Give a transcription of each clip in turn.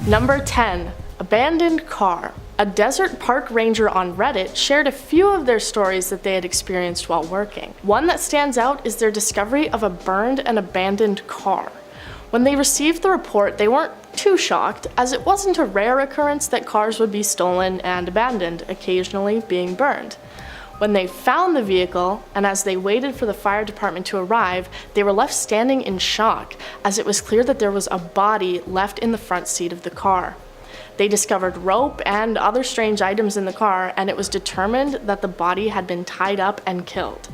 Number 10. Abandoned car. A desert park ranger on Reddit shared a few of their stories that they had experienced while working. One that stands out is their discovery of a burned and abandoned car. When they received the report, they weren't too shocked, as it wasn't a rare occurrence that cars would be stolen and abandoned, occasionally being burned. When they found the vehicle, and as they waited for the fire department to arrive, they were left standing in shock, as it was clear that there was a body left in the front seat of the car. They discovered rope and other strange items in the car, and it was determined that the body had been tied up and killed.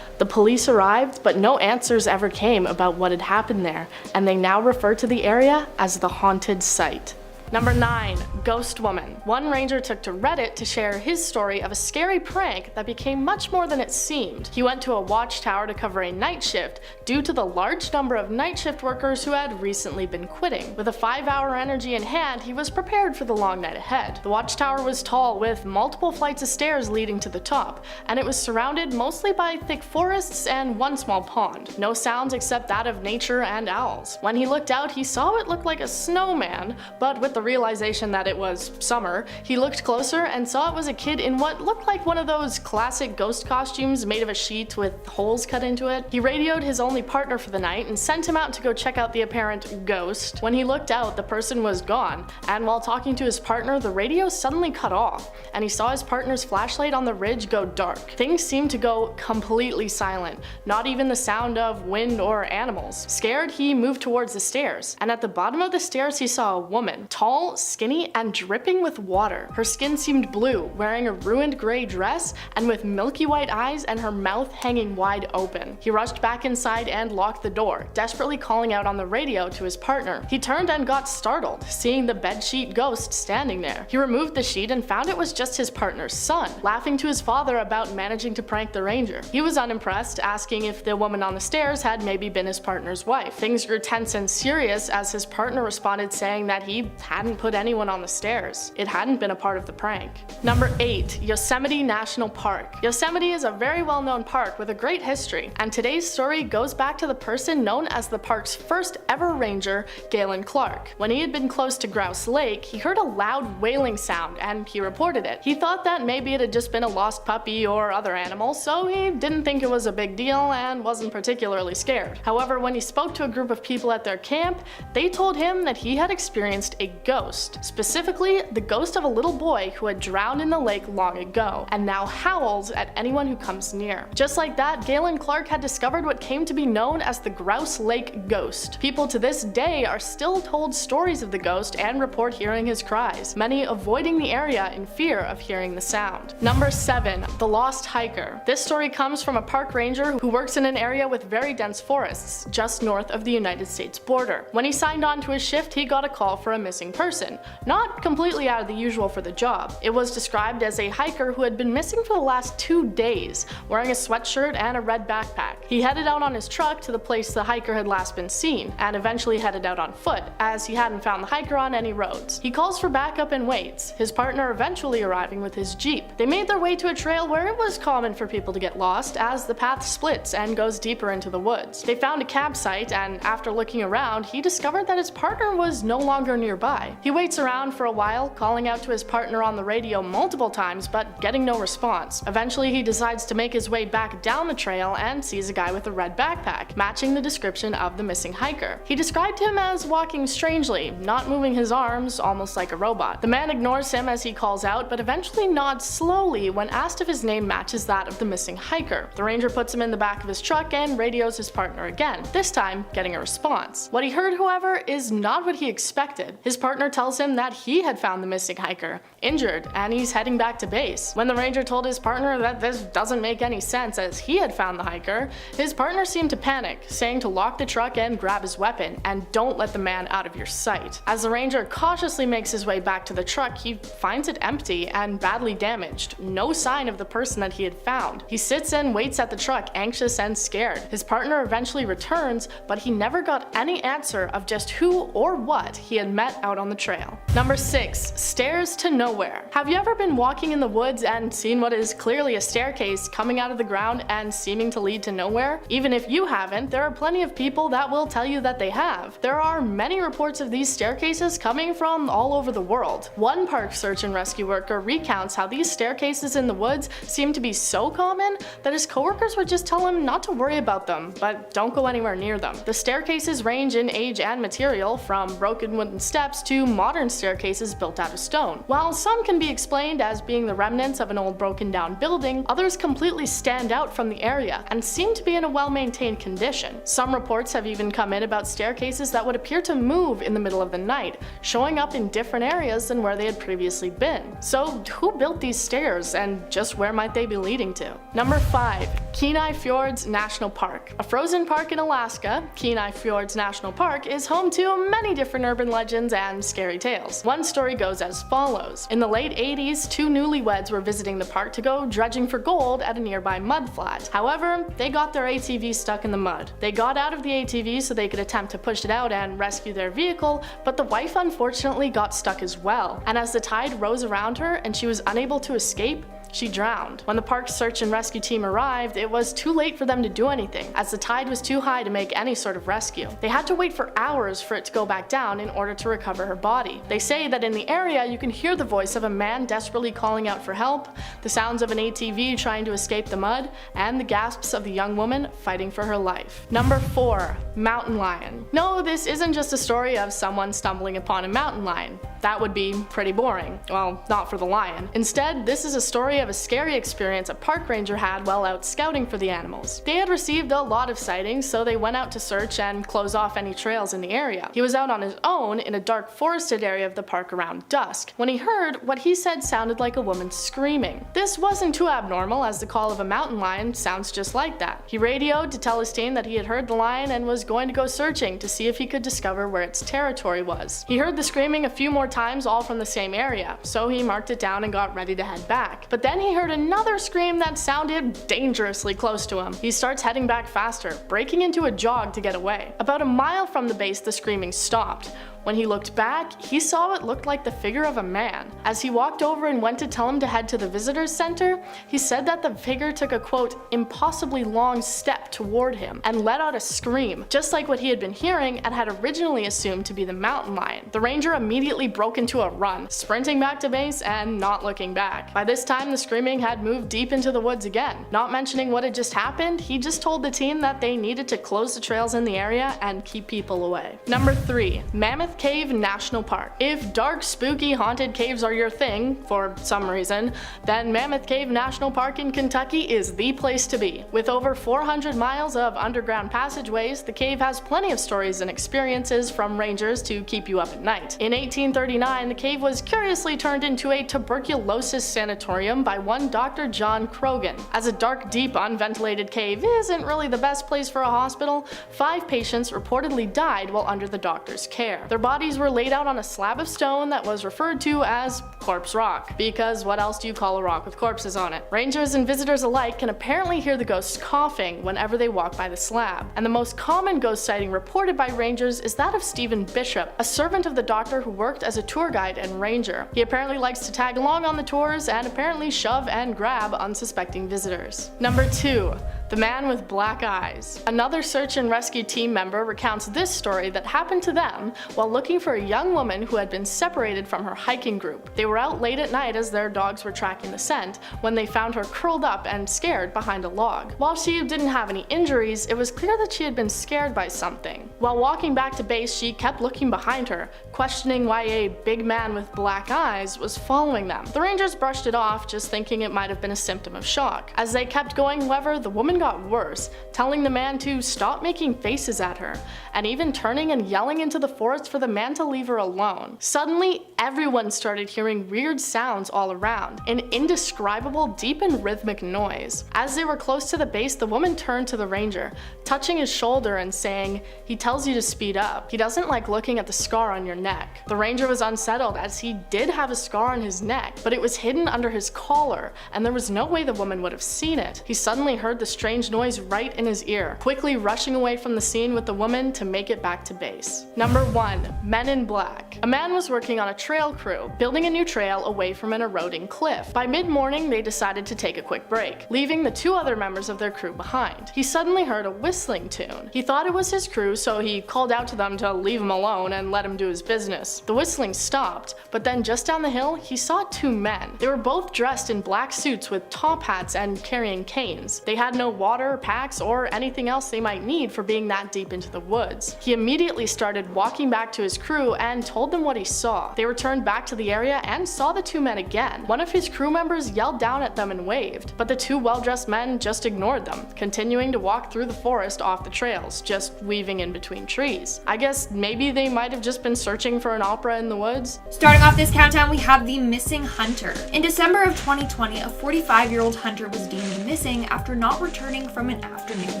The police arrived, but no answers ever came about what had happened there, and they now refer to the area as the haunted site. Number 9. Ghost Woman. One ranger took to Reddit to share his story of a scary prank that became much more than it seemed. He went to a watchtower to cover a night shift due to the large number of night shift workers who had recently been quitting. With a 5-hour energy in hand, he was prepared for the long night ahead. The watchtower was tall, with multiple flights of stairs leading to the top, and it was surrounded mostly by thick forests and one small pond. No sounds except that of nature and owls. When he looked out, he saw what looked like a snowman, but with the realization that it was summer, he looked closer and saw it was a kid in what looked like one of those classic ghost costumes made of a sheet with holes cut into it. He radioed his only partner for the night and sent him out to go check out the apparent ghost. When he looked out, the person was gone, and while talking to his partner, the radio suddenly cut off, and he saw his partner's flashlight on the ridge go dark. Things seemed to go completely silent, not even the sound of wind or animals. Scared, he moved towards the stairs, and at the bottom of the stairs he saw a woman, tall, skinny, and dripping with water. Her skin seemed blue, wearing a ruined gray dress, and with milky white eyes and her mouth hanging wide open. He rushed back inside and locked the door, desperately calling out on the radio to his partner. He turned and got startled, seeing the bedsheet ghost standing there. He removed the sheet and found it was just his partner's son, laughing to his father about managing to prank the ranger. He was unimpressed, asking if the woman on the stairs had maybe been his partner's wife. Things grew tense and serious as his partner responded saying that he hadn't put anyone on the stairs. It hadn't been a part of the prank. Number 8. Yosemite National Park. Yosemite is a very well-known park with a great history, and today's story goes back to the person known as the park's first ever ranger, Galen Clark. When he had been close to Grouse Lake, he heard a loud wailing sound and he reported it. He thought that maybe it had just been a lost puppy or other animal, so he didn't think it was a big deal and wasn't particularly scared. However, when he spoke to a group of people at their camp, they told him that he had experienced a ghost, specifically the ghost of a little boy who had drowned in the lake long ago and now howls at anyone who comes near. Just like that, Galen Clark had discovered what came to be known as the Grouse Lake Ghost. People to this day are still told stories of the ghost and report hearing his cries, many avoiding the area in fear of hearing the sound. Number 7. The Lost Hiker. This story comes from a park ranger who works in an area with very dense forests just north of the United States border. When he signed on to his shift, he got a call for a missing person. Not completely out of the usual for the job. It was described as a hiker who had been missing for the last 2 days, wearing a sweatshirt and a red backpack. He headed out on his truck to the place the hiker had last been seen, and eventually headed out on foot, as he hadn't found the hiker on any roads. He calls for backup and waits, his partner eventually arriving with his Jeep. They made their way to a trail where it was common for people to get lost, as the path splits and goes deeper into the woods. They found a campsite, and after looking around, he discovered that his partner was no longer nearby. He waits around for a while, calling out to his partner on the radio multiple times but getting no response. Eventually he decides to make his way back down the trail and sees a guy with a red backpack, matching the description of the missing hiker. He described him as walking strangely, not moving his arms, almost like a robot. The man ignores him as he calls out, but eventually nods slowly when asked if his name matches that of the missing hiker. The ranger puts him in the back of his truck and radios his partner again, this time getting a response. What he heard, however, is not what he expected. His partner tells him that he had found the missing hiker, injured, and he's heading back to base. When the ranger told his partner that this doesn't make any sense as he had found the hiker, his partner seemed to panic, saying to lock the truck and grab his weapon, and don't let the man out of your sight. As the ranger cautiously makes his way back to the truck, he finds it empty and badly damaged, no sign of the person that he had found. He sits and waits at the truck, anxious and scared. His partner eventually returns, but he never got any answer of just who or what he had met out on the trail. Number 6. Stairs to nowhere. Have you ever been walking in the woods and seen what is clearly a staircase coming out of the ground and seeming to lead to nowhere? Even if you haven't, there are plenty of people that will tell you that they have. There are many reports of these staircases coming from all over the world. One park search and rescue worker recounts how these staircases in the woods seem to be so common that his coworkers would just tell him not to worry about them, but don't go anywhere near them. The staircases range in age and material, from broken wooden steps to modern staircases built out of stone. While some can be explained as being the remnants of an old broken down building, others completely stand out from the area and seem to be in a well-maintained condition. Some reports have even come in about staircases that would appear to move in the middle of the night, showing up in different areas than where they had previously been. So who built these stairs, and just where might they be leading to? Number 5. Kenai Fjords National Park. A frozen park in Alaska, Kenai Fjords National Park is home to many different urban legends and scary tales. One story goes as follows. In the late 80s, two newlyweds were visiting the park to go dredging for gold at a nearby mud flat. However, they got their ATV stuck in the mud. They got out of the ATV so they could attempt to push it out and rescue their vehicle, but the wife unfortunately got stuck as well, and as the tide rose around her and she was unable to escape, she drowned. When the park's search and rescue team arrived, it was too late for them to do anything, as the tide was too high to make any sort of rescue. They had to wait for hours for it to go back down in order to recover her body. They say that in the area you can hear the voice of a man desperately calling out for help, the sounds of an ATV trying to escape the mud, and the gasps of the young woman fighting for her life. Number 4. Mountain lion. No, this isn't just a story of someone stumbling upon a mountain lion. That would be pretty boring. Well, not for the lion. Instead, this is a story of a scary experience a park ranger had while out scouting for the animals. They had received a lot of sightings, so they went out to search and close off any trails in the area. He was out on his own in a dark forested area of the park around dusk, when he heard what he said sounded like a woman screaming. This wasn't too abnormal, as the call of a mountain lion sounds just like that. He radioed to tell his team that he had heard the lion and was going to go searching to see if he could discover where its territory was. He heard the screaming a few more times, all from the same area, so he marked it down and got ready to head back. But then he heard another scream that sounded dangerously close to him. He starts heading back faster, breaking into a jog to get away. About a mile from the base, the screaming stopped. When he looked back, he saw what looked like the figure of a man. As he walked over and went to tell him to head to the visitors center, he said that the figure took a quote, impossibly long step toward him and let out a scream, just like what he had been hearing and had originally assumed to be the mountain lion. The ranger immediately broke into a run, sprinting back to base and not looking back. By this time, the screaming had moved deep into the woods again. Not mentioning what had just happened, he just told the team that they needed to close the trails in the area and keep people away. Number 3. Mammoth Cave National Park. If dark, spooky, haunted caves are your thing, for some reason, then Mammoth Cave National Park in Kentucky is the place to be. With over 400 miles of underground passageways, the cave has plenty of stories and experiences from rangers to keep you up at night. In 1839, the cave was curiously turned into a tuberculosis sanatorium by one Dr. John Croghan. As a dark, deep, unventilated cave isn't really the best place for a hospital, 5 patients reportedly died while under the doctor's care. Their bodies were laid out on a slab of stone that was referred to as Corpse Rock, because what else do you call a rock with corpses on it? Rangers and visitors alike can apparently hear the ghosts coughing whenever they walk by the slab, and the most common ghost sighting reported by rangers is that of Stephen Bishop, a servant of the doctor who worked as a tour guide and ranger. He apparently likes to tag along on the tours and apparently shove and grab unsuspecting visitors. Number 2. The man with black eyes. Another search and rescue team member recounts this story that happened to them while looking for a young woman who had been separated from her hiking group. They were out late at night as their dogs were tracking the scent when they found her curled up and scared behind a log. While she didn't have any injuries, it was clear that she had been scared by something. While walking back to base, she kept looking behind her, questioning why a big man with black eyes was following them. The rangers brushed it off, just thinking it might have been a symptom of shock. As they kept going, however, the woman got worse, telling the man to stop making faces at her, and even turning and yelling into the forest for the man to leave her alone. Suddenly, everyone started hearing weird sounds all around, an indescribable, deep and rhythmic noise. As they were close to the base, the woman turned to the ranger, touching his shoulder and saying, "He tells you to speed up. He doesn't like looking at the scar on your neck." The ranger was unsettled, as he did have a scar on his neck, but it was hidden under his collar, and there was no way the woman would have seen it. He suddenly heard the strange noise right in his ear, quickly rushing away from the scene with the woman to make it back to base. Number 1. Men in Black. A man was working on a trail crew, building a new trail away from an eroding cliff. By mid-morning, they decided to take a quick break, leaving the 2 other members of their crew behind. He suddenly heard a whistling tune. He thought it was his crew, so he called out to them to leave him alone and let him do his business. The whistling stopped, but then just down the hill, he saw 2 men. They were both dressed in black suits with top hats and carrying canes. They had no water, packs, or anything else they might need for being that deep into the woods. He immediately started walking back to his crew and told them what he saw. They returned back to the area and saw the 2 men again. One of his crew members yelled down at them and waved, but the 2 well-dressed men just ignored them, continuing to walk through the forest off the trails, just weaving in between trees. I guess maybe they might have just been searching for an opera in the woods. Starting off this countdown, we have the missing hunter. In December of 2020, a 45-year-old hunter was deemed missing after not returning from an afternoon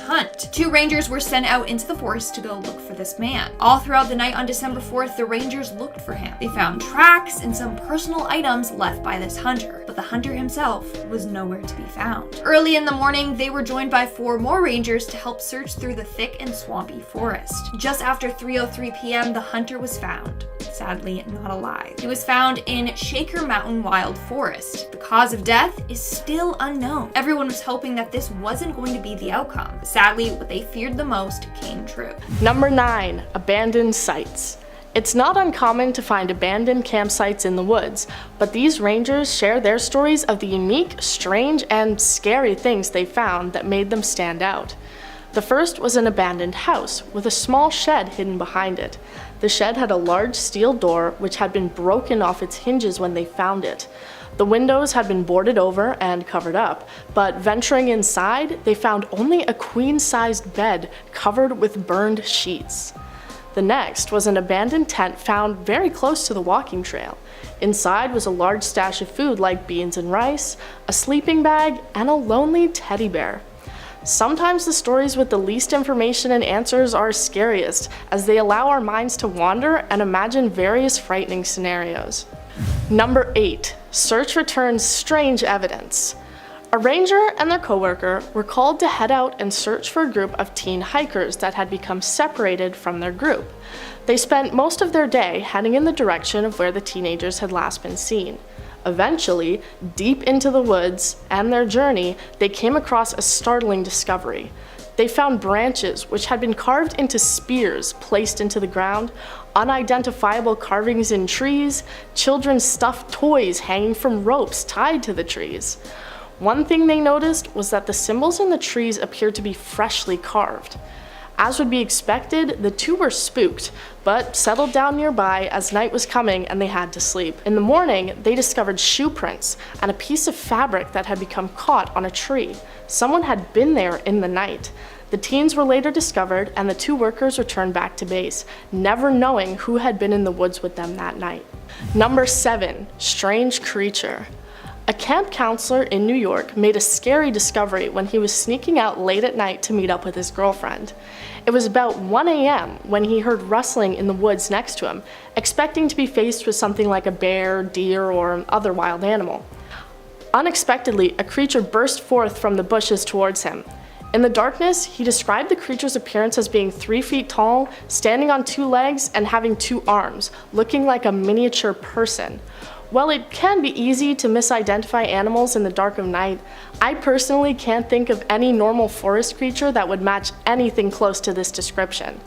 hunt. 2 rangers were sent out into the forest to go look for this man. All throughout the night on December 4th, the rangers looked for him. They found tracks and some personal items left by this hunter, but the hunter himself was nowhere to be found. Early in the morning, they were joined by 4 more rangers to help search through the thick and swampy forest. Just after 3:03 p.m., the hunter was found. Sadly, not alive. He was found in Shaker Mountain Wild Forest. The cause of death is still unknown. Everyone was hoping that this wasn't going to be the outcome. Sadly, what they feared the most came true. Number 9. Abandoned sites. It's not uncommon to find abandoned campsites in the woods, but these rangers share their stories of the unique, strange, and scary things they found that made them stand out. The first was an abandoned house with a small shed hidden behind it. The shed had a large steel door which had been broken off its hinges when they found it. The windows had been boarded over and covered up, but venturing inside, they found only a queen-sized bed covered with burned sheets. The next was an abandoned tent found very close to the walking trail. Inside was a large stash of food like beans and rice, a sleeping bag, and a lonely teddy bear. Sometimes the stories with the least information and answers are scariest, as they allow our minds to wander and imagine various frightening scenarios. Number 8. Search returns strange evidence. A ranger and their coworker were called to head out and search for a group of teen hikers that had become separated from their group. They spent most of their day heading in the direction of where the teenagers had last been seen. Eventually, deep into the woods and their journey, they came across a startling discovery. They found branches which had been carved into spears placed into the ground, unidentifiable carvings in trees, children's stuffed toys hanging from ropes tied to the trees. One thing they noticed was that the symbols in the trees appeared to be freshly carved. As would be expected, the 2 were spooked, but settled down nearby as night was coming and they had to sleep. In the morning, they discovered shoe prints and a piece of fabric that had become caught on a tree. Someone had been there in the night. The teens were later discovered and the 2 workers returned back to base, never knowing who had been in the woods with them that night. Number 7. Strange creature. A camp counselor in New York made a scary discovery when he was sneaking out late at night to meet up with his girlfriend. It was about 1 a.m. when he heard rustling in the woods next to him, expecting to be faced with something like a bear, deer, or other wild animal. Unexpectedly, a creature burst forth from the bushes towards him. In the darkness, he described the creature's appearance as being 3 feet tall, standing on 2 legs, and having 2 arms, looking like a miniature person. While it can be easy to misidentify animals in the dark of night, I personally can't think of any normal forest creature that would match anything close to this description.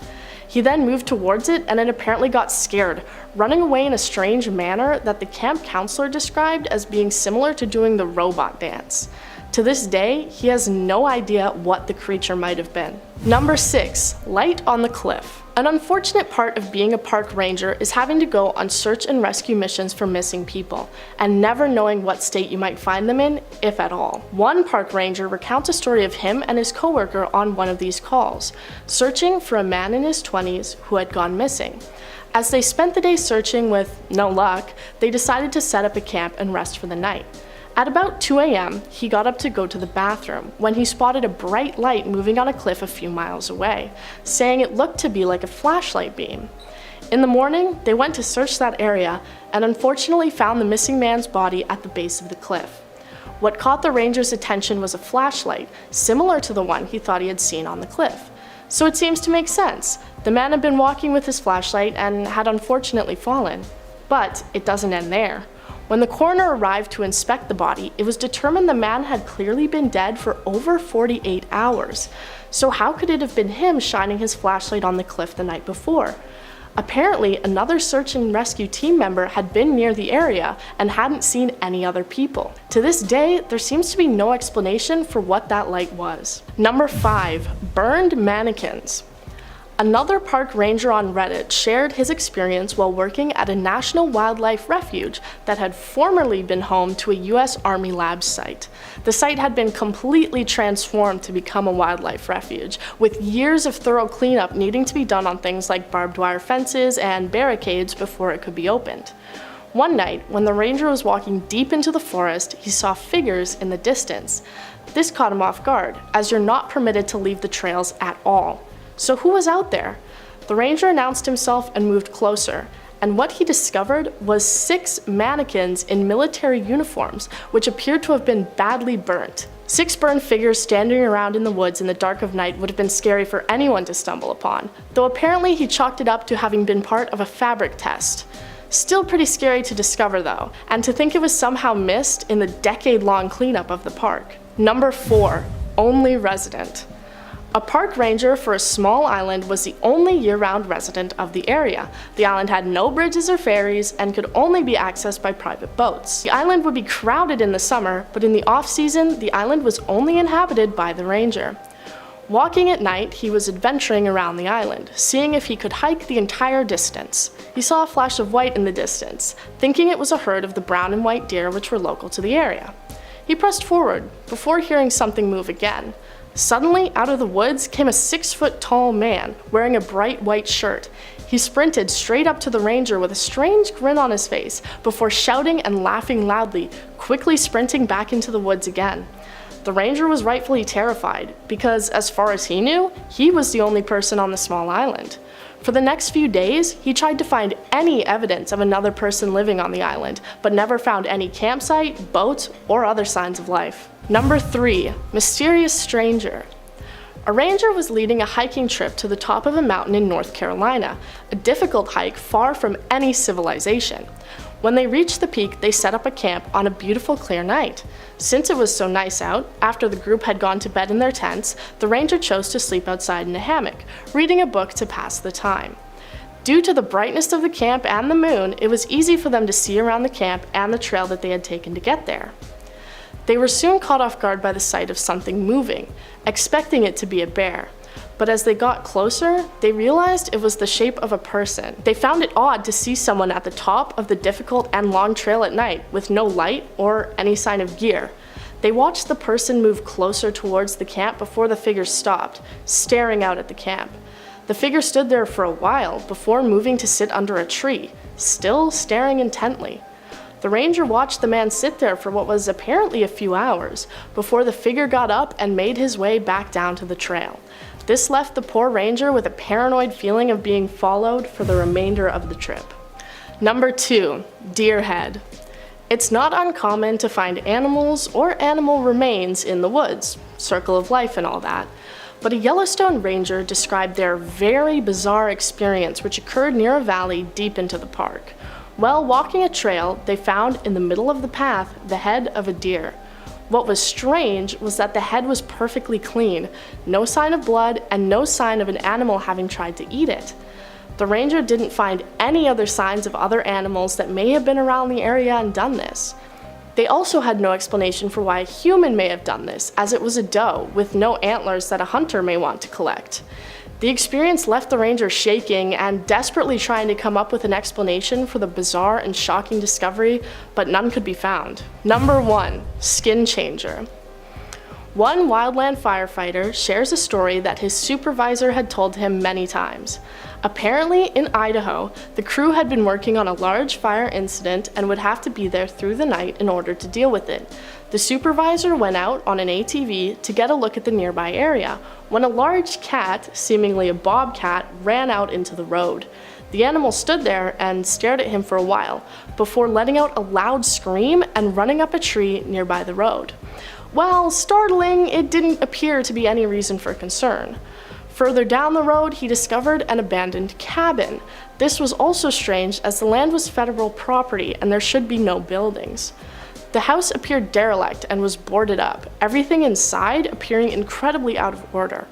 He then moved towards it and it apparently got scared, running away in a strange manner that the camp counselor described as being similar to doing the robot dance. To this day, he has no idea what the creature might have been. Number 6. Light on the cliff. An unfortunate part of being a park ranger is having to go on search and rescue missions for missing people, and never knowing what state you might find them in, if at all. One park ranger recounts a story of him and his coworker on one of these calls, searching for a man in his 20s who had gone missing. As they spent the day searching with no luck, they decided to set up a camp and rest for the night. At about 2 a.m., he got up to go to the bathroom when he spotted a bright light moving on a cliff a few miles away, saying it looked to be like a flashlight beam. In the morning, they went to search that area and unfortunately found the missing man's body at the base of the cliff. What caught the ranger's attention was a flashlight, similar to the one he thought he had seen on the cliff. So it seems to make sense. The man had been walking with his flashlight and had unfortunately fallen. But it doesn't end there. When the coroner arrived to inspect the body, it was determined the man had clearly been dead for over 48 hours. So how could it have been him shining his flashlight on the cliff the night before? Apparently, another search and rescue team member had been near the area and hadn't seen any other people. To this day, there seems to be no explanation for what that light was. Number 5. Burned mannequins. Another park ranger on Reddit shared his experience while working at a national wildlife refuge that had formerly been home to a US Army Labs site. The site had been completely transformed to become a wildlife refuge, with years of thorough cleanup needing to be done on things like barbed wire fences and barricades before it could be opened. One night, when the ranger was walking deep into the forest, he saw figures in the distance. This caught him off guard, as you're not permitted to leave the trails at all. So who was out there? The ranger announced himself and moved closer, and what he discovered was 6 mannequins in military uniforms, which appeared to have been badly burnt. 6 burned figures standing around in the woods in the dark of night would have been scary for anyone to stumble upon, though apparently he chalked it up to having been part of a fabric test. Still pretty scary to discover though, and to think it was somehow missed in the decade-long cleanup of the park. Number 4. Only resident. A park ranger for a small island was the only year-round resident of the area. The island had no bridges or ferries and could only be accessed by private boats. The island would be crowded in the summer, but in the off-season, the island was only inhabited by the ranger. Walking at night, he was adventuring around the island, seeing if he could hike the entire distance. He saw a flash of white in the distance, thinking it was a herd of the brown and white deer which were local to the area. He pressed forward, before hearing something move again. Suddenly, out of the woods came a 6-foot-tall man wearing a bright white shirt. He sprinted straight up to the ranger with a strange grin on his face before shouting and laughing loudly, quickly sprinting back into the woods again. The ranger was rightfully terrified because, as far as he knew, he was the only person on the small island. For the next few days, he tried to find any evidence of another person living on the island, but never found any campsite, boat, or other signs of life. Number 3. Mysterious stranger. A ranger was leading a hiking trip to the top of a mountain in North Carolina, a difficult hike far from any civilization. When they reached the peak, they set up a camp on a beautiful clear night. Since it was so nice out, after the group had gone to bed in their tents, the ranger chose to sleep outside in a hammock, reading a book to pass the time. Due to the brightness of the camp and the moon, it was easy for them to see around the camp and the trail that they had taken to get there. They were soon caught off guard by the sight of something moving, expecting it to be a bear. But as they got closer, they realized it was the shape of a person. They found it odd to see someone at the top of the difficult and long trail at night with no light or any sign of gear. They watched the person move closer towards the camp before the figure stopped, staring out at the camp. The figure stood there for a while before moving to sit under a tree, still staring intently. The ranger watched the man sit there for what was apparently a few hours, before the figure got up and made his way back down to the trail. This left the poor ranger with a paranoid feeling of being followed for the remainder of the trip. Number 2. Deer head. It's not uncommon to find animals or animal remains in the woods, circle of life and all that. But a Yellowstone ranger described their very bizarre experience which occurred near a valley deep into the park. While walking a trail, they found in the middle of the path the head of a deer. What was strange was that the head was perfectly clean, no sign of blood and no sign of an animal having tried to eat it. The ranger didn't find any other signs of other animals that may have been around the area and done this. They also had no explanation for why a human may have done this, as it was a doe with no antlers that a hunter may want to collect. The experience left the ranger shaking and desperately trying to come up with an explanation for the bizarre and shocking discovery, but none could be found. Number 1. Skin changer. One wildland firefighter shares a story that his supervisor had told him many times. Apparently, in Idaho, the crew had been working on a large fire incident and would have to be there through the night in order to deal with it. The supervisor went out on an ATV to get a look at the nearby area when a large cat, seemingly a bobcat, ran out into the road. The animal stood there and stared at him for a while, before letting out a loud scream and running up a tree nearby the road. While startling, it didn't appear to be any reason for concern. Further down the road, he discovered an abandoned cabin. This was also strange, as the land was federal property and there should be no buildings. The house appeared derelict and was boarded up, everything inside appearing incredibly out of order.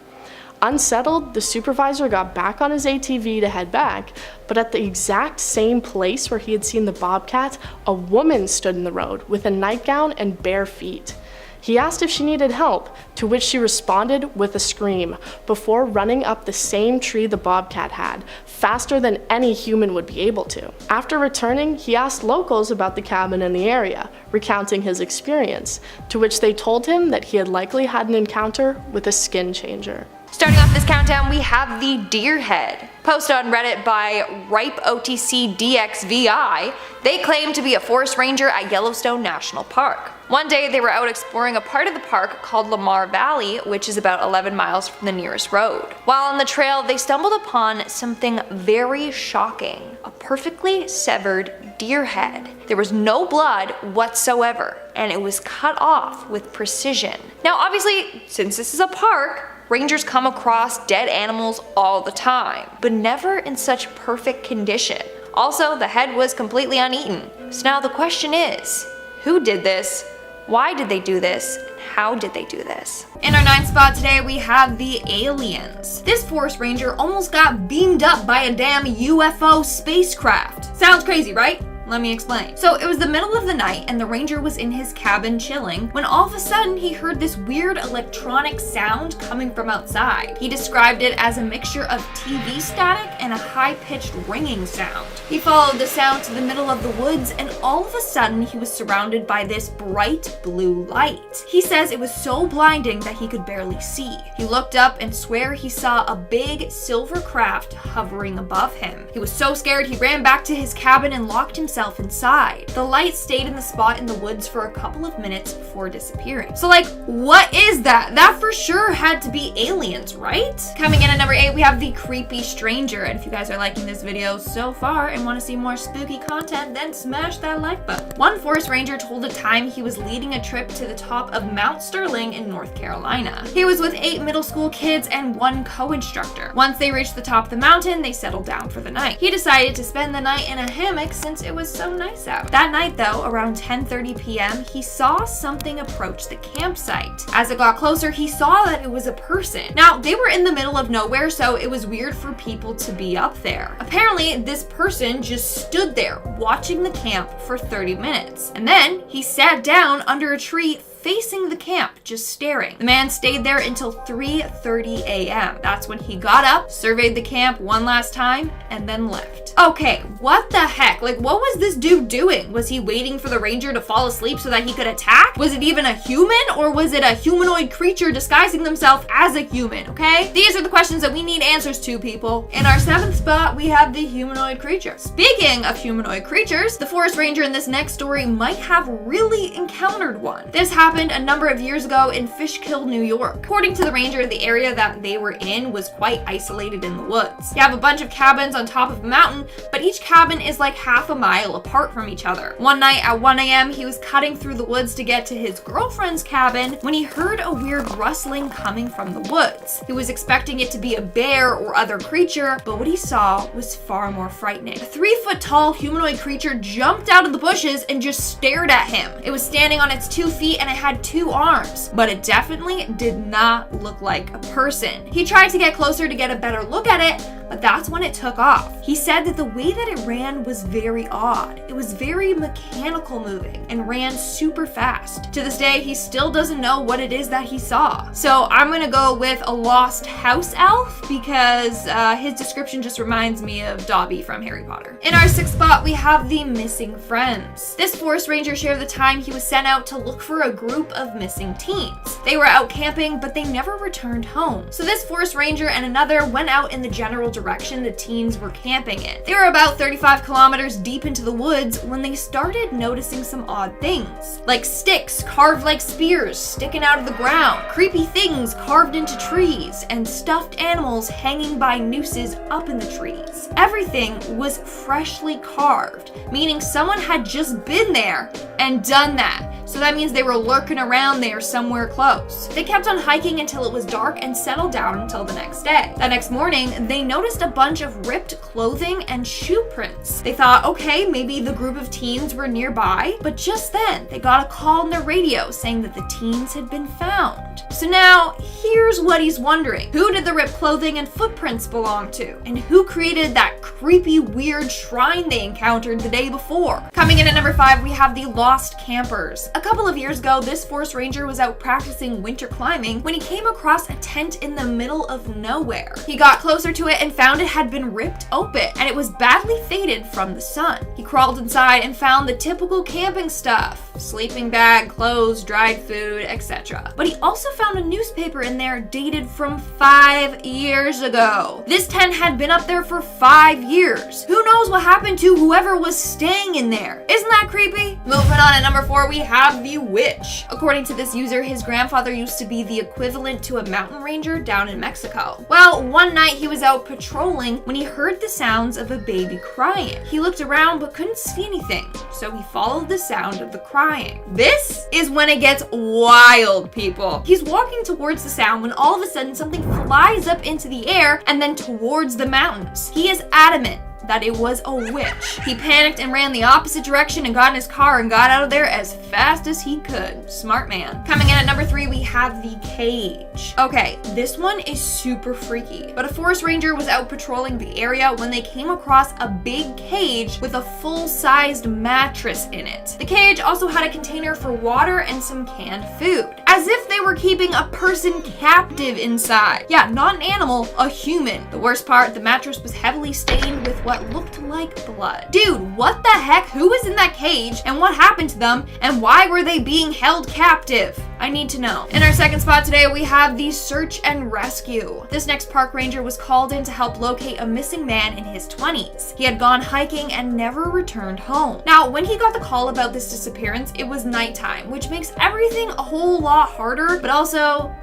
Unsettled, the supervisor got back on his ATV to head back, but at the exact same place where he had seen the bobcat, a woman stood in the road with a nightgown and bare feet. He asked if she needed help, to which she responded with a scream, before running up the same tree the bobcat had, faster than any human would be able to. After returning, he asked locals about the cabin in the area, recounting his experience, to which they told him that he had likely had an encounter with a skin changer. Starting off this countdown, we have the deer head. Posted on Reddit by RipeOTCDXVI, they claim to be a forest ranger at Yellowstone National Park. One day they were out exploring a part of the park called Lamar Valley, which is about 11 miles from the nearest road. While on the trail, they stumbled upon something very shocking: a perfectly severed deer head. There was no blood whatsoever, and it was cut off with precision. Now obviously, since this is a park, rangers come across dead animals all the time, but never in such perfect condition. Also, the head was completely uneaten. So now the question is, who did this? Why did they do this? And how did they do this? In our 9th spot today, we have the aliens. This forest ranger almost got beamed up by a damn UFO spacecraft. Sounds crazy, right? Let me explain. So it was the middle of the night and the ranger was in his cabin chilling when all of a sudden he heard this weird electronic sound coming from outside. He described it as a mixture of TV static and a high-pitched ringing sound. He followed the sound to the middle of the woods and all of a sudden he was surrounded by this bright blue light. He says it was so blinding that he could barely see. He looked up and swear he saw a big silver craft hovering above him. He was so scared he ran back to his cabin and locked himself inside. The light stayed in the spot in the woods for a couple of minutes before disappearing. So like, what is that? That for sure had to be aliens, right? Coming in at number 8, we have the creepy stranger. And if you guys are liking this video so far and want to see more spooky content, then smash that like button. One forest ranger told a time he was leading a trip to the top of Mount Sterling in North Carolina. He was with 8 middle school kids and 1 co-instructor. Once they reached the top of the mountain, they settled down for the night. He decided to spend the night in a hammock since it was so nice out. That night though, around 10:30 p.m., he saw something approach the campsite. As it got closer, he saw that it was a person. Now, they were in the middle of nowhere, so it was weird for people to be up there. Apparently, this person just stood there watching the camp for 30 minutes. And then he sat down under a tree facing the camp, just staring. The man stayed there until 3:30 a.m. That's when he got up, surveyed the camp one last time, and then left. Okay, what the heck? Like, what was this dude doing? Was he waiting for the ranger to fall asleep so that he could attack? Was it even a human, or was it a humanoid creature disguising themselves as a human, okay? These are the questions that we need answers to, people. In our 7th spot, we have the humanoid creature. Speaking of humanoid creatures, the forest ranger in this next story might have really encountered one. This happened a number of years ago in Fishkill, New York. According to the ranger, the area that they were in was quite isolated in the woods. You have a bunch of cabins on top of a mountain, but each cabin is like half a mile apart from each other. One night at 1 a.m., he was cutting through the woods to get to his girlfriend's cabin when he heard a weird rustling coming from the woods. He was expecting it to be a bear or other creature, but what he saw was far more frightening. A 3-foot-tall humanoid creature jumped out of the bushes and just stared at him. It was standing on its 2 feet and it had 2 arms, but it definitely did not look like a person. He tried to get closer to get a better look at it, but that's when it took off. He said that the way that it ran was very odd. It was very mechanical moving and ran super fast. To this day, he still doesn't know what it is that he saw. So I'm gonna go with a lost house elf because his description just reminds me of Dobby from Harry Potter. In our 6th spot, we have the missing friends. This forest ranger shared the time he was sent out to look for a group group of missing teens. They were out camping, but they never returned home. So this forest ranger and another went out in the general direction the teens were camping in. They were about 35 kilometers deep into the woods when they started noticing some odd things, like sticks carved like spears sticking out of the ground, creepy things carved into trees, and stuffed animals hanging by nooses up in the trees. Everything was freshly carved, meaning someone had just been there and done that. So that means they were lurking around there somewhere close. They kept on hiking until it was dark and settled down until the next day. That next morning, they noticed a bunch of ripped clothing and shoe prints. They thought, okay, maybe the group of teens were nearby, but just then they got a call on their radio saying that the teens had been found. So now, here's what he's wondering. Who did the ripped clothing and footprints belong to? And who created that creepy, weird shrine they encountered the day before? Coming in at number 5, we have the lost campers. A couple of years ago, this forest ranger was out practicing winter climbing when he came across a tent in the middle of nowhere. He got closer to it and found it had been ripped open, and it was badly faded from the sun. He crawled inside and found the typical camping stuff: sleeping bag, clothes, dried food, etc. But he also found a newspaper in there dated from 5 years ago. This tent had been up there for 5 years. Who knows what happened to whoever was staying in there? Isn't that creepy? Moving on at number 4, we have the witch. According to this user, his grandfather used to be the equivalent to a mountain ranger down in Mexico. Well, one night he was out patrolling when he heard the sounds of a baby crying. He looked around but couldn't see anything, so he followed the sound of the crying. This is when it gets wild, people. He's walking towards the sound when all of a sudden something flies up into the air and then towards the mountains. He is adamant that it was a witch. He panicked and ran the opposite direction and got in his car and got out of there as fast as he could. Smart man. Coming in at number 3, we have the cage. Okay, this one is super freaky, but a forest ranger was out patrolling the area when they came across a big cage with a full-sized mattress in it. The cage also had a container for water and some canned food, as if they were keeping a person captive inside. Yeah, not an animal, a human. The worst part, the mattress was heavily stained with what looked like blood. Dude, what the heck? Who was in that cage and what happened to them and why were they being held captive? I need to know. In our second spot today, we have the search and rescue. This next park ranger was called in to help locate a missing man in his 20s. He had gone hiking and never returned home. Now, when he got the call about this disappearance, it was nighttime, which makes everything a whole lot harder, but also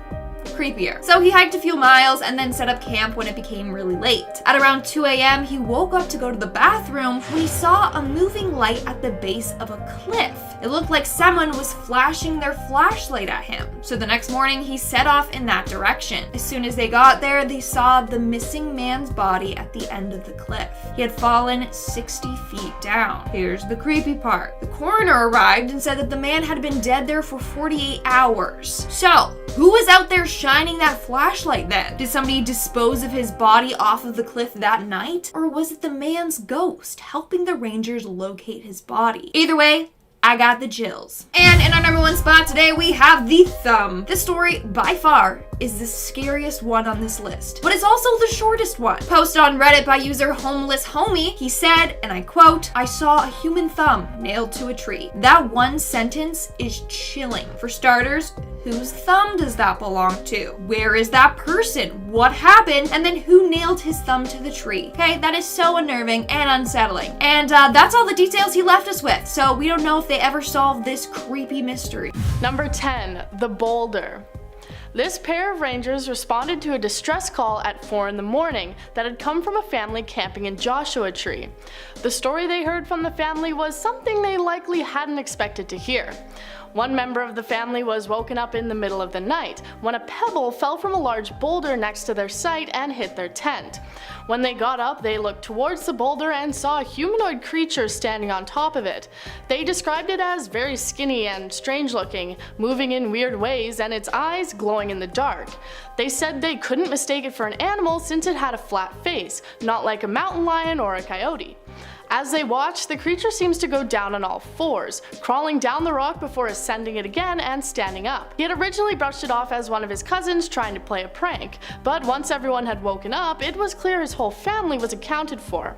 creepier. So he hiked a few miles and then set up camp when it became really late. At around 2 a.m., he woke up to go to the bathroom when he saw a moving light at the base of a cliff. It looked like someone was flashing their flashlight at him. So the next morning, he set off in that direction. As soon as they got there, they saw the missing man's body at the end of the cliff. He had fallen 60 feet down. Here's the creepy part. The coroner arrived and said that the man had been dead there for 48 hours. So, who was out there shining that flashlight then? Did somebody dispose of his body off of the cliff that night? Or was it the man's ghost helping the rangers locate his body? Either way, I got the chills. And in our number 1 spot today, we have the thumb. This story, by far, is the scariest one on this list, but it's also the shortest one. Posted on Reddit by user Homeless Homie, he said, and I quote, "I saw a human thumb nailed to a tree." That one sentence is chilling. For starters, whose thumb does that belong to? Where is that person? What happened? And then who nailed his thumb to the tree? Okay, that is so unnerving and unsettling. And that's all the details he left us with, so we don't know if they ever solved this creepy mystery. Number 10, the boulder. This pair of rangers responded to a distress call at 4 in the morning that had come from a family camping in Joshua Tree. The story they heard from the family was something they likely hadn't expected to hear. One member of the family was woken up in the middle of the night when a pebble fell from a large boulder next to their site and hit their tent. When they got up, they looked towards the boulder and saw a humanoid creature standing on top of it. They described it as very skinny and strange looking, moving in weird ways, and its eyes glowing in the dark. They said they couldn't mistake it for an animal since it had a flat face, not like a mountain lion or a coyote. As they watch, the creature seems to go down on all fours, crawling down the rock before ascending it again and standing up. He had originally brushed it off as one of his cousins trying to play a prank, but once everyone had woken up, it was clear his whole family was accounted for.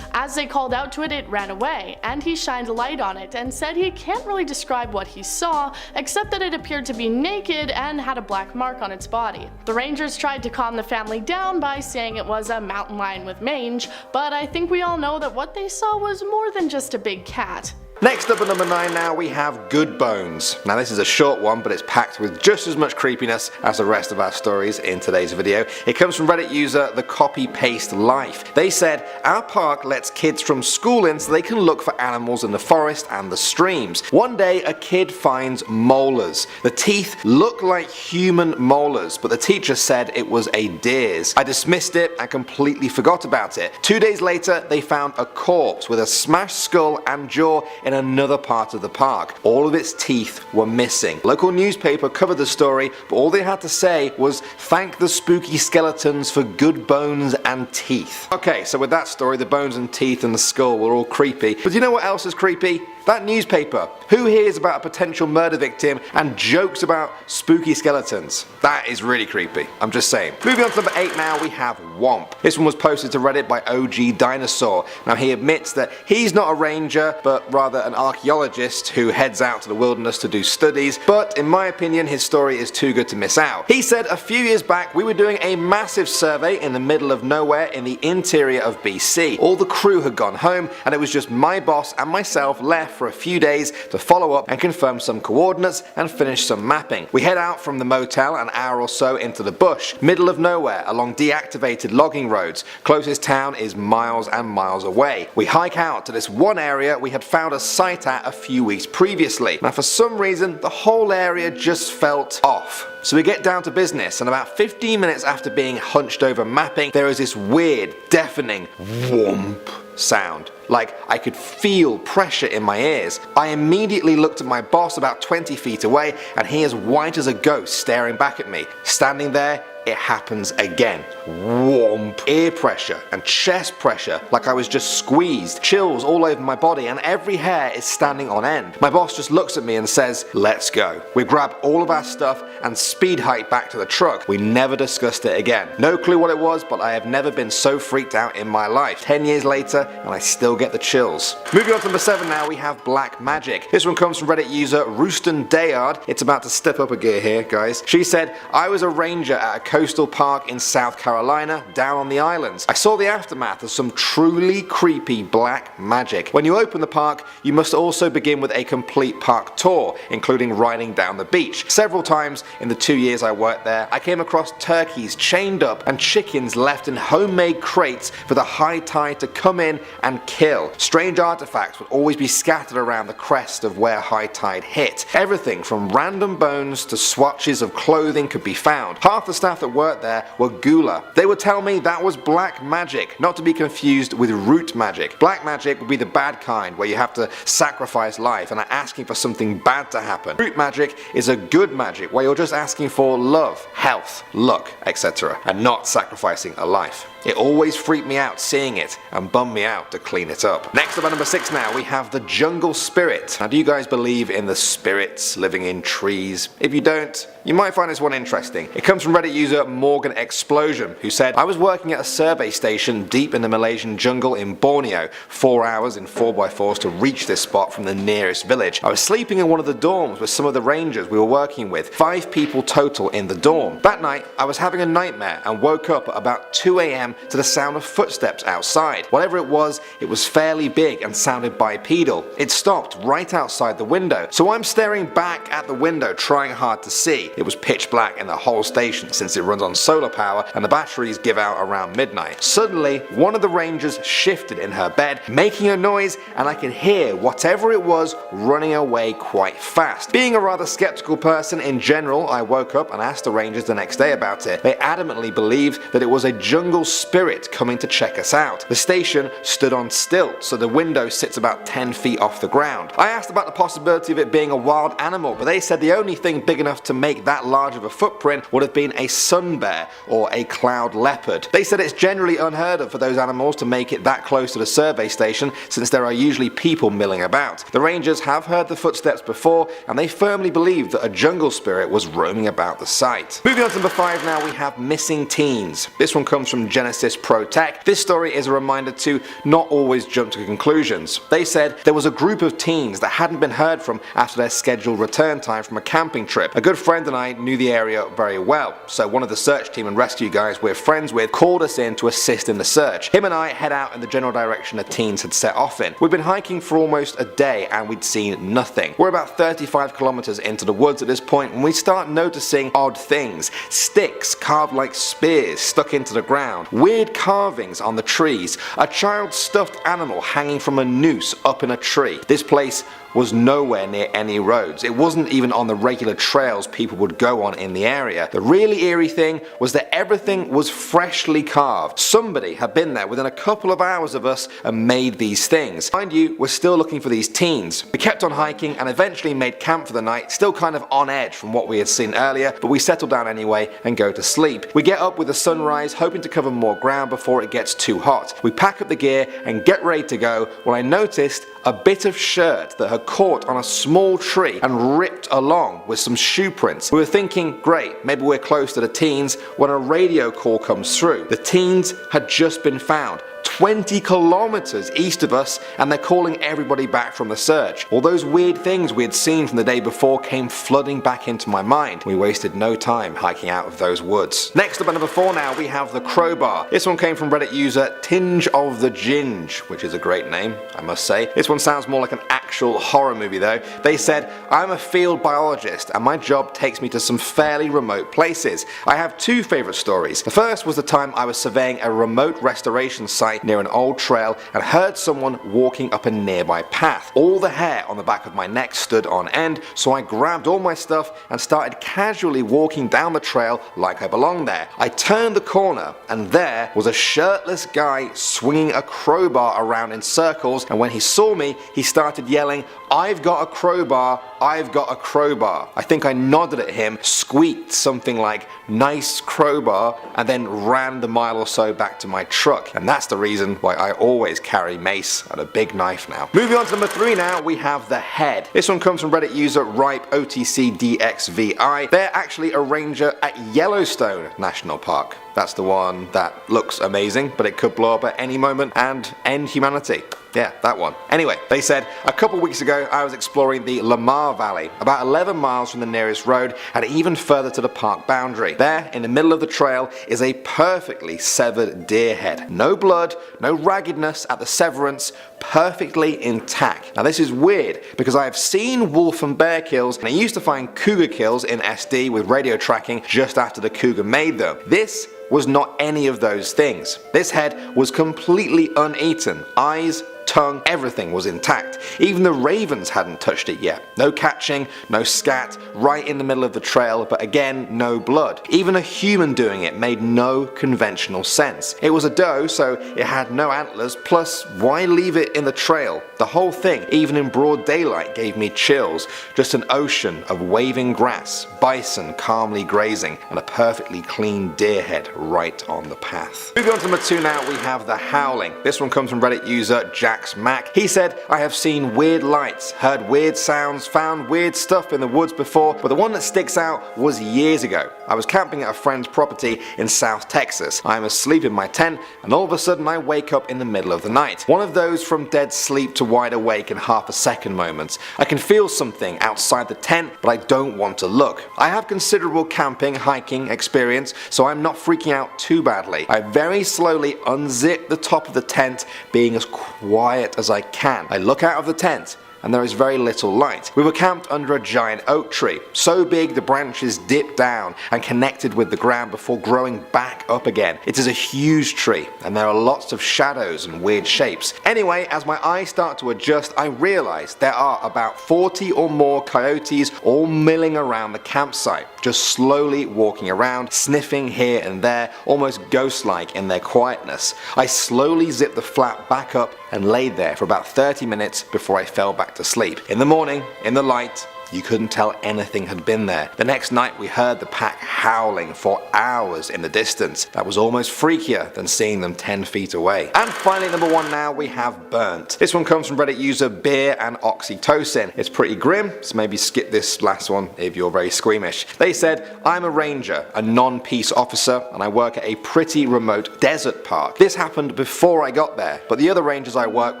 As they called out to it, it ran away, and he shined a light on it and said he can't really describe what he saw, except that it appeared to be naked and had a black mark on its body. The rangers tried to calm the family down by saying it was a mountain lion with mange, but I think we all know that what they saw was more than just a big cat. Next up at number 9 now we have Good Bones. Now this is a short one, but it's packed with just as much creepiness as the rest of our stories in today's video. It comes from Reddit user The Copy Paste Life. They said, our park lets kids from school in so they can look for animals in the forest and the streams. One day a kid finds molars. The teeth look like human molars, but the teacher said it was a deer's. I dismissed it and completely forgot about it. 2 days later they found a corpse with a smashed skull and jaw in another part of the park. All of its teeth were missing. Local newspaper covered the story, but all they had to say was, thank the spooky skeletons for good bones and teeth. Okay, so with that story, the bones and teeth and the skull were all creepy, but do you know what else is creepy? That newspaper. Who hears about a potential murder victim and jokes about spooky skeletons? That is really creepy. I'm just saying. Moving on to number 8 now, we have Womp. This one was posted to Reddit by OG Dinosaur. Now he admits that he's not a ranger, but rather an archaeologist who heads out to the wilderness to do studies, but in my opinion his story is too good to miss out. He said, a few years back we were doing a massive survey in the middle of nowhere in the interior of BC. All the crew had gone home and it was just my boss and myself left for a few days to follow up and confirm some coordinates and finish some mapping. We head out from the motel an hour or so into the bush, middle of nowhere along deactivated logging roads. Closest town is miles and miles away. We hike out to this one area we had found a site at a few weeks previously. Now for some reason the whole area just felt off. So we get down to business, and about 15 minutes after being hunched over mapping, there is this weird, deafening whomp sound. Like I could feel pressure in my ears. I immediately looked at my boss about 20 feet away, and he is white as a ghost staring back at me. Standing there, it happens again. Whomp. Ear pressure and chest pressure like I was just squeezed. Chills all over my body and every hair is standing on end. My boss just looks at me and says, let's go. We grab all of our stuff and speed hike back to the truck. We never discussed it again. No clue what it was, but I have never been so freaked out in my life. 10 years later and I still get the chills. Moving on to number 7 now, we have Black Magic. This one comes from Reddit user Rooston Dayard. It's about to step up a gear here, guys. She said, I was a ranger at a coastal park in South Carolina down on the islands. I saw the aftermath of some truly creepy black magic. When you open the park, you must also begin with a complete park tour, including riding down the beach. Several times in the 2 years I worked there, I came across turkeys chained up and chickens left in homemade crates for the high tide to come in and kill. Strange artifacts would always be scattered around the crest of where high tide hit. Everything from random bones to swatches of clothing could be found. Half the staff that worked there were Gula. They would tell me that was black magic, not to be confused with root magic. Black magic would be the bad kind, where you have to sacrifice life and are asking for something bad to happen. Root magic is a good magic, where you're just asking for love, health, luck, etc., and not sacrificing a life. It always freaked me out seeing it and bummed me out to clean it up. Next up at number 6 now, we have the jungle spirit. Now do you guys believe in the spirits living in trees? If you don't, you might find this one interesting. It comes from Reddit user Morgan Explosion, who said, I was working at a survey station deep in the Malaysian jungle in Borneo, 4 hours in 4x4s to reach this spot from the nearest village. I was sleeping in one of the dorms with some of the rangers we were working with, 5 people total in the dorm. That night, I was having a nightmare and woke up at about 2 AM to the sound of footsteps outside. Whatever it was fairly big and sounded bipedal. It stopped right outside the window, so I'm staring back at the window trying hard to see. It was pitch black in the whole station since it runs on solar power and the batteries give out around midnight. Suddenly, one of the rangers shifted in her bed, making a noise, and I could hear whatever it was running away quite fast. Being a rather skeptical person in general, I woke up and asked the rangers the next day about it. They adamantly believed that it was a jungle spirit coming to check us out. The station stood on stilts, so the window sits about 10 feet off the ground. I asked about the possibility of it being a wild animal, but they said the only thing big enough to make that large of a footprint would have been a sun bear or a cloud leopard. They said it's generally unheard of for those animals to make it that close to the survey station, since there are usually people milling about. The rangers have heard the footsteps before, and they firmly believe that a jungle spirit was roaming about the site. Moving on to number 5 now, we have missing teens. This one comes from Genesis Pro Tech. This story is a reminder to not always jump to conclusions. They said there was a group of teens that hadn't been heard from after their scheduled return time from a camping trip. A good friend and I knew the area very well, so one of the search team and rescue guys we're friends with called us in to assist in the search. Him and I head out in the general direction the teens had set off in. We'd been hiking for almost a day and we'd seen nothing. We're about 35 kilometers into the woods at this point when we start noticing odd things. Sticks carved like spears stuck into the ground, weird carvings on the trees, a child's stuffed animal hanging from a noose up in a tree. This place was nowhere near any roads. It wasn't even on the regular trails people would go on in the area. The really eerie thing was that everything was freshly carved. Somebody had been there within a couple of hours of us and made these things. Mind you, we're still looking for these teens. We kept on hiking and eventually made camp for the night, still kind of on edge from what we had seen earlier, but we settled down anyway and go to sleep. We get up with the sunrise, hoping to cover more ground before it gets too hot. We pack up the gear and get ready to go when I noticed a bit of shirt that had caught on a small tree and ripped along with some shoe prints. We were thinking, great, maybe we're close to the teens, when a radio call comes through. The teens had just been found 20 kilometers east of us, and they're calling everybody back from the search. All those weird things we had seen from the day before came flooding back into my mind. We wasted no time hiking out of those woods. Next up at number 4 now, we have the crowbar. This one came from Reddit user Tinge of the Ginge, which is a great name, I must say. This one sounds more like an actual horror movie though. They said, I'm a field biologist and my job takes me to some fairly remote places. I have 2 favorite stories. The first was the time I was surveying a remote restoration site near an old trail and heard someone walking up a nearby path. All the hair on the back of my neck stood on end, so I grabbed all my stuff and started casually walking down the trail like I belonged there. I turned the corner and there was a shirtless guy swinging a crowbar around in circles, and when he saw me he started yelling, "I've got a crowbar, I've got a crowbar." I think I nodded at him, squeaked something like "nice crowbar," and then ran the mile or so back to my truck. And that's the reason why I always carry mace and a big knife now. Moving on to number 3 now, we have the head. This one comes from Reddit user RipeOTCDXVI. They're actually a ranger at Yellowstone National Park. That's the one that looks amazing, but it could blow up at any moment and end humanity. Yeah, that one. Anyway, they said, a couple weeks ago I was exploring the Lamar Valley, about 11 miles from the nearest road and even further to the park boundary. There, in the middle of the trail, is a perfectly severed deer head. No blood, no raggedness at the severance, perfectly intact. Now this is weird, because I have seen wolf and bear kills, and I used to find cougar kills in SD with radio tracking just after the cougar made them. This was not any of those things. This head was completely uneaten. Eyes, tongue, everything was intact. Even the ravens hadn't touched it yet. No catching, no scat, right in the middle of the trail, but again, no blood. Even a human doing it made no conventional sense. It was a doe, so it had no antlers, plus why leave it in the trail? The whole thing, even in broad daylight, gave me chills. Just an ocean of waving grass, bison calmly grazing, and a perfectly clean deer head right on the path. Moving on to number 2 now, we have the howling. This one comes from Reddit user Jax Mac. He said, I have seen weird lights, heard weird sounds, found weird stuff in the woods before, but the one that sticks out was years ago. I was camping at a friend's property in South Texas. I am asleep in my tent, and all of a sudden I wake up in the middle of the night. One of those from dead sleep to wide awake in half a second moments. I can feel something outside the tent, but I don't want to look. I have considerable camping, hiking experience, so I'm not freaking out too badly. I very slowly unzip the top of the tent, being as quiet as I can. I look out of the tent, and there is very little light. We were camped under a giant oak tree, so big the branches dipped down and connected with the ground before growing back up again. It is a huge tree, and there are lots of shadows and weird shapes. Anyway, as my eyes start to adjust, I realize there are about 40 or more coyotes all milling around the campsite, just slowly walking around, sniffing here and there, almost ghost-like in their quietness. I slowly zipped the flap back up and laid there for about 30 minutes before I fell back to sleep. In the morning, in the light, you couldn't tell anything had been there. The next night we heard the pack howling for hours in the distance. That was almost freakier than seeing them 10 feet away. And finally, number 1 now, we have burnt. This one comes from Reddit user Beer and Oxytocin. It's pretty grim, so maybe skip this last one if you're very squeamish. They said, I'm a ranger, a non-peace officer, and I work at a pretty remote desert park. This happened before I got there, but the other rangers I work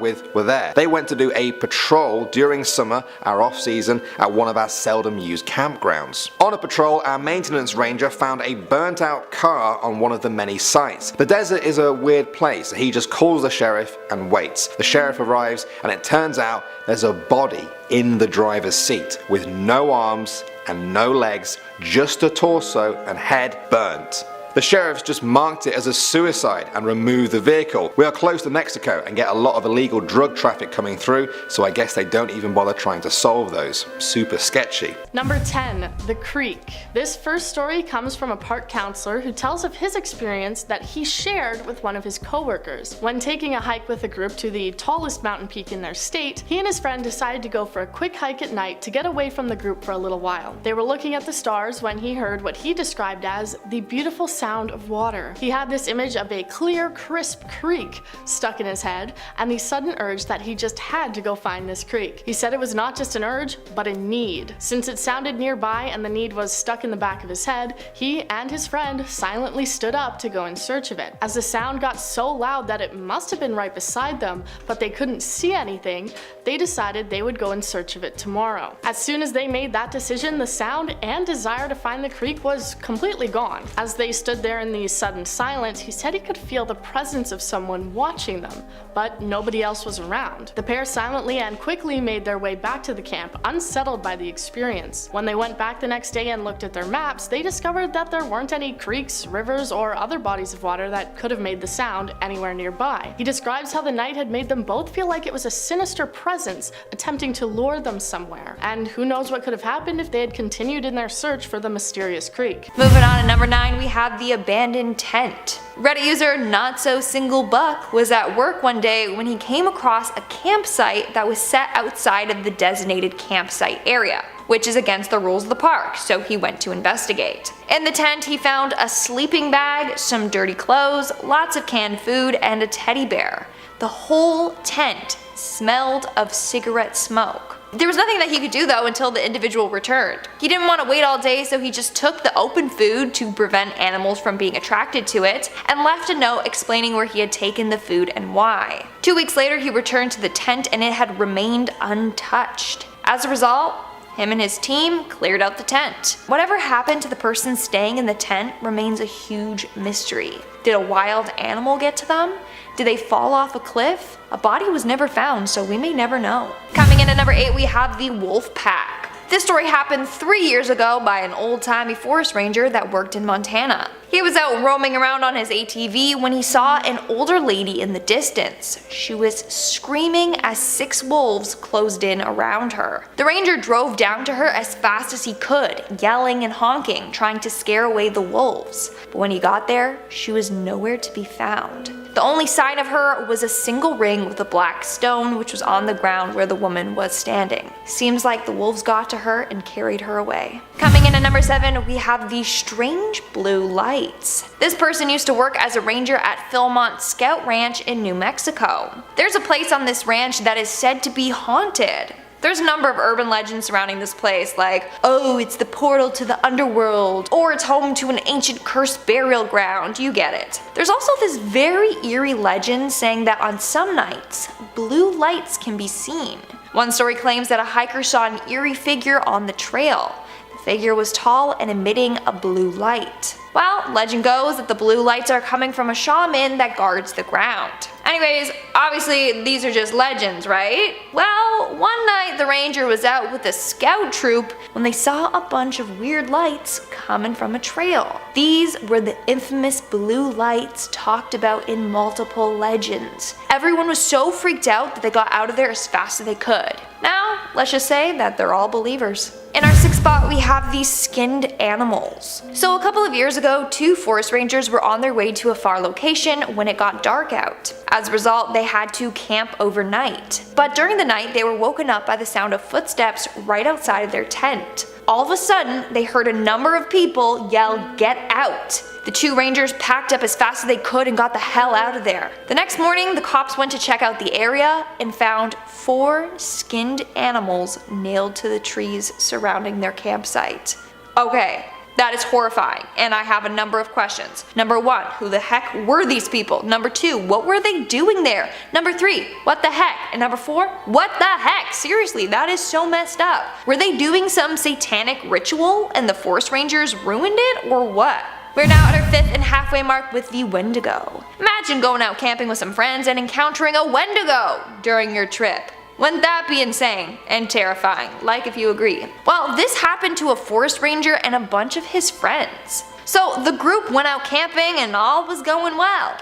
with were there. They went to do a patrol during summer, our off season, at one of our seldom used campgrounds. On a patrol, our maintenance ranger found a burnt out car on one of the many sites. The desert is a weird place, so he just calls the sheriff and waits. The sheriff arrives, and it turns out there's a body in the driver's seat with no arms and no legs, just a torso and head burnt. The sheriffs just marked it as a suicide and removed the vehicle. We are close to Mexico and get a lot of illegal drug traffic coming through, so I guess they don't even bother trying to solve those. Super sketchy. Number 10. The Creek. This first story comes from a park counselor who tells of his experience that he shared with one of his coworkers. When taking a hike with a group to the tallest mountain peak in their state, he and his friend decided to go for a quick hike at night to get away from the group for a little while. They were looking at the stars when he heard what he described as the beautiful sound of water. He had this image of a clear, crisp creek stuck in his head, and the sudden urge that he just had to go find this creek. He said it was not just an urge, but a need. Since it sounded nearby and the need was stuck in the back of his head, he and his friend silently stood up to go in search of it. As the sound got so loud that it must have been right beside them, but they couldn't see anything, they decided they would go in search of it tomorrow. As soon as they made that decision, the sound and desire to find the creek was completely gone. As they stood there in the sudden silence, he said he could feel the presence of someone watching them, but nobody else was around. The pair silently and quickly made their way back to the camp, unsettled by the experience. When they went back the next day and looked at their maps, they discovered that there weren't any creeks, rivers, or other bodies of water that could have made the sound anywhere nearby. He describes how the night had made them both feel like it was a sinister presence attempting to lure them somewhere, and who knows what could have happened if they had continued in their search for the mysterious creek. Moving on to number 9, we have the abandoned tent. Reddit user Not So Single Buck was at work one day when he came across a campsite that was set outside of the designated campsite area, which is against the rules of the park, so he went to investigate. In the tent, he found a sleeping bag, some dirty clothes, lots of canned food, and a teddy bear. The whole tent smelled of cigarette smoke. There was nothing that he could do though until the individual returned. He didn't want to wait all day, so he just took the open food to prevent animals from being attracted to it and left a note explaining where he had taken the food and why. 2 weeks later, he returned to the tent and it had remained untouched. As a result, him and his team cleared out the tent. Whatever happened to the person staying in the tent remains a huge mystery. Did a wild animal get to them? Did they fall off a cliff? A body was never found, so we may never know. Coming in at number 8, we have the wolf pack. This story happened 3 years ago by an old-timey forest ranger that worked in Montana. He was out roaming around on his ATV when he saw an older lady in the distance. She was screaming as 6 wolves closed in around her. The ranger drove down to her as fast as he could, yelling and honking, trying to scare away the wolves. But when he got there, she was nowhere to be found. The only sign of her was a single ring with a black stone which was on the ground where the woman was standing. Seems like the wolves got to her and carried her away. Coming in at number 7, we have the strange blue lights. This person used to work as a ranger at PHILMONT Scout Ranch in New Mexico. There's a place on this ranch that is said to be haunted. There's a number of urban legends surrounding this place, like, oh, it's the portal to the underworld, or it's home to an ancient cursed burial ground, you get it. There's also this very eerie legend saying that on some nights, blue lights can be seen. One story claims that a hiker saw an eerie figure on the trail. The figure was tall and emitting a blue light. Well, legend goes that the blue lights are coming from a shaman that guards the ground. Anyways, obviously these are just legends, right? Well, So one night the ranger was out with a scout troop when they saw a bunch of weird lights coming from a trail. These were the infamous blue lights talked about in multiple legends. Everyone was so freaked out that they got out of there as fast as they could. Now, let's just say that they're all believers. In our sixth spot, we have these skinned animals. So a couple of years ago, 2 forest rangers were on their way to a far location when it got dark out. As a result, they had to camp overnight. But during the night, they were woken up by the sound of footsteps right outside of their tent. All of a sudden, they heard a number of people yell, "Get out!" The 2 rangers packed up as fast as they could and got the hell out of there. The next morning, the cops went to check out the area and found 4 skinned animals nailed to the trees surrounding their campsite. Okay, that is horrifying, and I have a number of questions. Number 1, who the heck were these people? Number 2, what were they doing there? Number 3, what the heck? And number 4, what the heck? Seriously, that is so messed up. Were they doing some satanic ritual and the forest rangers ruined it, or what? We're now at our 5th and halfway mark with the Wendigo. Imagine going out camping with some friends and encountering a Wendigo during your trip. Wouldn't that be insane and terrifying? Like if you agree. Well, this happened to a forest ranger and a bunch of his friends. So the group went out camping and all was going well.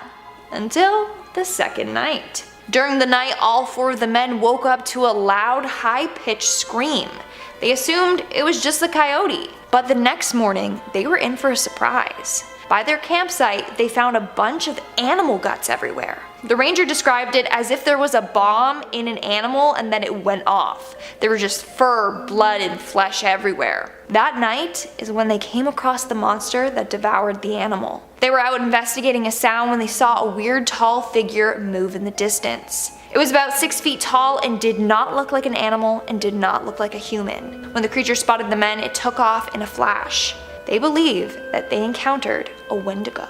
Until the second night. During the night, all 4 of the men woke up to a loud, high-pitched scream. They assumed it was just the coyote. But the next morning, they were in for a surprise. By their campsite, they found a bunch of animal guts everywhere. The ranger described it as if there was a bomb in an animal and then it went off. There were just fur, blood, and flesh everywhere. That night is when they came across the monster that devoured the animal. They were out investigating a sound when they saw a weird tall figure move in the distance. It was about 6 feet tall and did not look like an animal and did not look like a human. When the creature spotted the men, it took off in a flash. They believe that they encountered a Wendigo.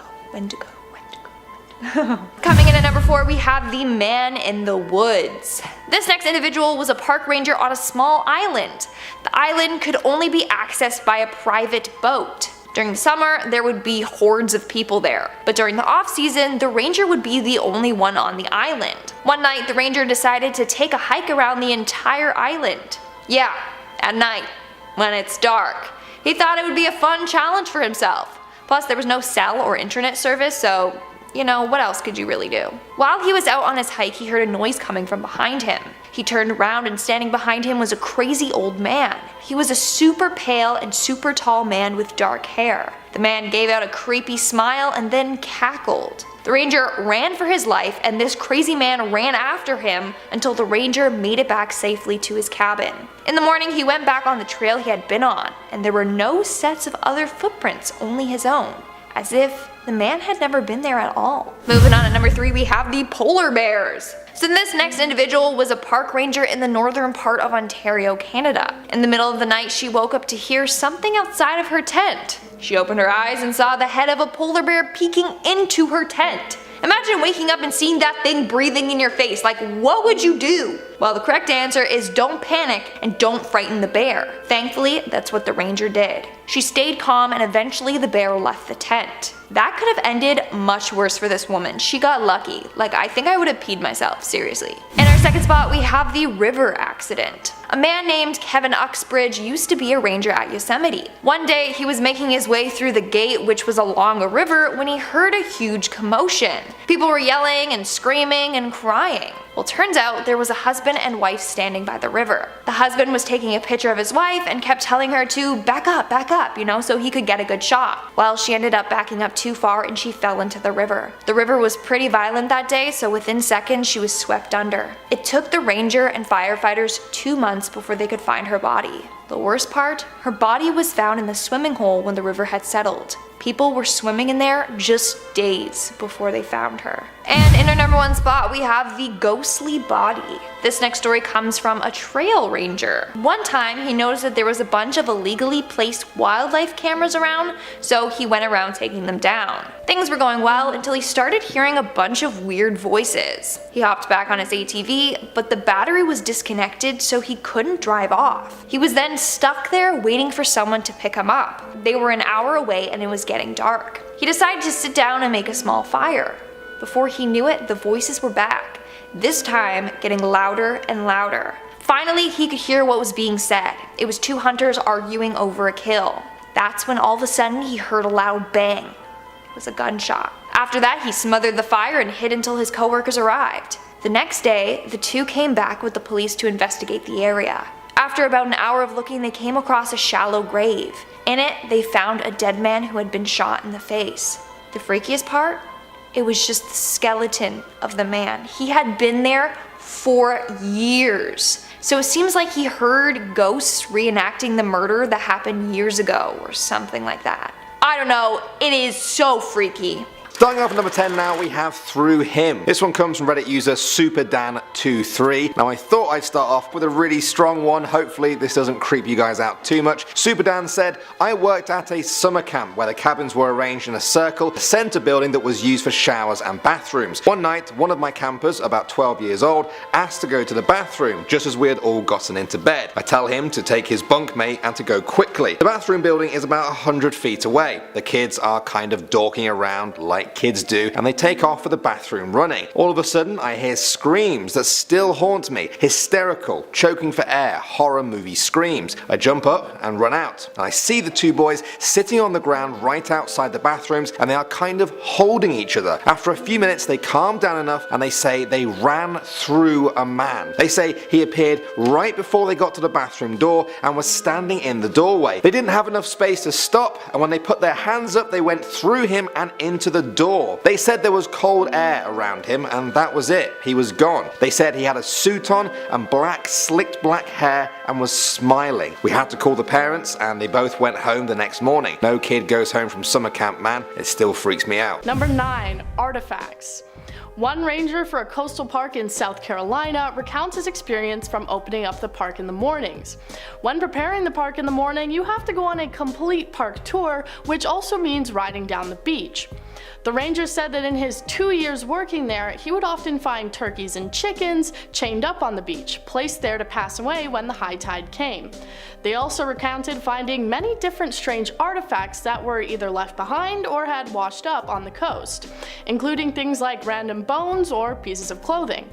Coming in at number 4, we have the man in the woods. This next individual was a park ranger on a small island. The island could only be accessed by a private boat. During the summer, there would be hordes of people there, but during the off-season, the ranger would be the only one on the island. One night, the ranger decided to take a hike around the entire island. Yeah, at night, when it's dark. He thought it would be a fun challenge for himself. Plus, there was no cell or internet service, so you know, what else could you really do? While he was out on his hike, he heard a noise coming from behind him. He turned around and standing behind him was a crazy old man. He was a super pale and super tall man with dark hair. The man gave out a creepy smile and then cackled. The ranger ran for his life and this crazy man ran after him until the ranger made it back safely to his cabin. In the morning, he went back on the trail he had been on, and there were no sets of other footprints, only his own, as if the man had never been there at all. Moving on to number 3, we have the polar bears. So this next individual was a park ranger in the northern part of Ontario, Canada. In the middle of the night, she woke up to hear something outside of her tent. She opened her eyes and saw the head of a polar bear peeking into her tent. Imagine waking up and seeing that thing breathing in your face. Like, what would you do? Well, the correct answer is don't panic and don't frighten the bear. Thankfully, that's what the ranger did. She stayed calm and eventually the bear left the tent. That could have ended much worse for this woman. She got lucky. Like, I think I would have peed myself, seriously. In our second spot, we have the river accident. A man named Kevin Uxbridge used to be a ranger at Yosemite. One day, he was making his way through the gate, which was along a river, when he heard a huge commotion. People were yelling and screaming and crying. Well, turns out there was a husband and wife standing by the river. The husband was taking a picture of his wife and kept telling her to back up, you know, so he could get a good shot. Well, she ended up backing up too far and she fell into the river. The river was pretty violent that day, so within seconds she was swept under. It took the ranger and firefighters 2 months before they could find her body. The worst part? Her body was found in the swimming hole when the river had settled. People were swimming in there just days before they found her. And in our number 1 spot, we have the ghostly body. This next story comes from a trail ranger. One time, he noticed that there was a bunch of illegally placed wildlife cameras around, so he went around taking them down. Things were going well until he started hearing a bunch of weird voices. He hopped back on his ATV, but the battery was disconnected, so he couldn't drive off. He was then stuck there waiting for someone to pick him up. They were an hour away and it was getting dark. He decided to sit down and make a small fire. Before he knew it, the voices were back, this time getting louder and louder. Finally, he could hear what was being said. It was two hunters arguing over a kill. That's when all of a sudden he heard a loud bang. It was a gunshot. After that, he smothered the fire and hid until his coworkers arrived. The next day, the two came back with the police to investigate the area. After about an hour of looking, they came across a shallow grave. In it, they found a dead man who had been shot in the face. The freakiest part? It was just the skeleton of the man. He had been there for years. So it seems like he heard ghosts reenacting the murder that happened years ago or something like that. I don't know, it is so freaky. Starting off at number 10 now, we have Through Him. This one comes from Reddit user SuperDan23. Now I thought I'd start off with a really strong one. Hopefully this doesn't creep you guys out too much. SuperDan said, I worked at a summer camp where the cabins were arranged in a circle, a center building that was used for showers and bathrooms. One night, one of my campers, about 12 years old, asked to go to the bathroom just as we had all gotten into bed. I tell him to take his bunkmate and to go quickly. The bathroom building is about 100 feet away. The kids are kind of dorking around like kids do, and they take off for the bathroom running. All of a sudden I hear screams that still haunt me. Hysterical, choking for air, horror movie screams. I jump up and run out, and I see the two boys sitting on the ground right outside the bathrooms, and they are kind of holding each other. After a few minutes they calm down enough and they say they ran through a man. They say he appeared right before they got to the bathroom door and was standing in the doorway. They didn't have enough space to stop, and when they put their hands up they went through him and into the door. They said there was cold air around him and that was it. He was gone. They said he had a suit on and slicked black hair and was smiling. We had to call the parents and they both went home the next morning. No kid goes home from summer camp, man. It still freaks me out. Number 9. Artifacts. One ranger for a coastal park in South Carolina recounts his experience from opening up the park in the mornings. When preparing the park in the morning, you have to go on a complete park tour, which also means riding down the beach. The ranger said that in his 2 years working there, he would often find turkeys and chickens chained up on the beach, placed there to pass away when the high tide came. They also recounted finding many different strange artifacts that were either left behind or had washed up on the coast, including things like random bones or pieces of clothing.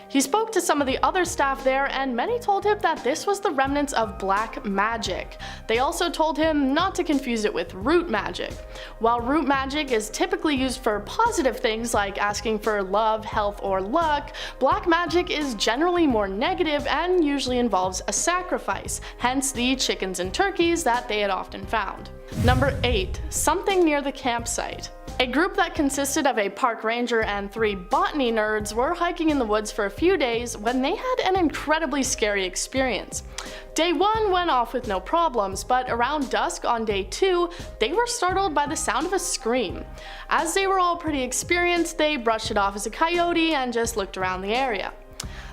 He spoke to some of the other staff there and many told him that this was the remnants of black magic. They also told him not to confuse it with root magic. While root magic is typically used for positive things like asking for love, health, or luck, black magic is generally more negative and usually involves a sacrifice, hence the chickens and turkeys that they had often found. Number 8. Something near the campsite. A group that consisted of a park ranger and 3 botany nerds were hiking in the woods for a few days when they had an incredibly scary experience. Day 1 went off with no problems, but around dusk on day 2, they were startled by the sound of a scream. As they were all pretty experienced, they brushed it off as a coyote and just looked around the area.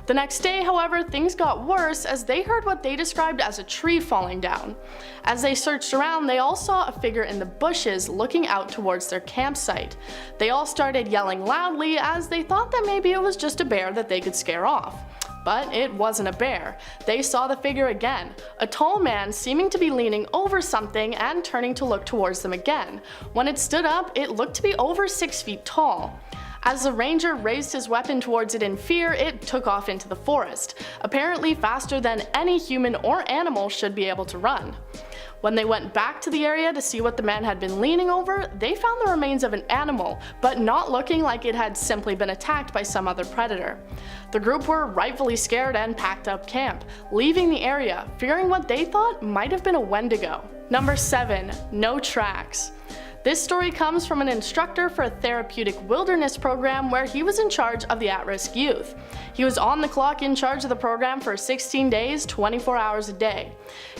The next day, however, things got worse as they heard what they described as a tree falling down. As they searched around, they all saw a figure in the bushes looking out towards their campsite. They all started yelling loudly as they thought that maybe it was just a bear that they could scare off. But it wasn't a bear. They saw the figure again, a tall man seeming to be leaning over something and turning to look towards them again. When it stood up, it looked to be over 6 feet tall. As the ranger raised his weapon towards it in fear, it took off into the forest, apparently faster than any human or animal should be able to run. When they went back to the area to see what the man had been leaning over, they found the remains of an animal, but not looking like it had simply been attacked by some other predator. The group were rightfully scared and packed up camp, leaving the area, fearing what they thought might have been a Wendigo. Number 7. No tracks. This story comes from an instructor for a therapeutic wilderness program where he was in charge of the at-risk youth. He was on the clock in charge of the program for 16 days, 24 hours a day.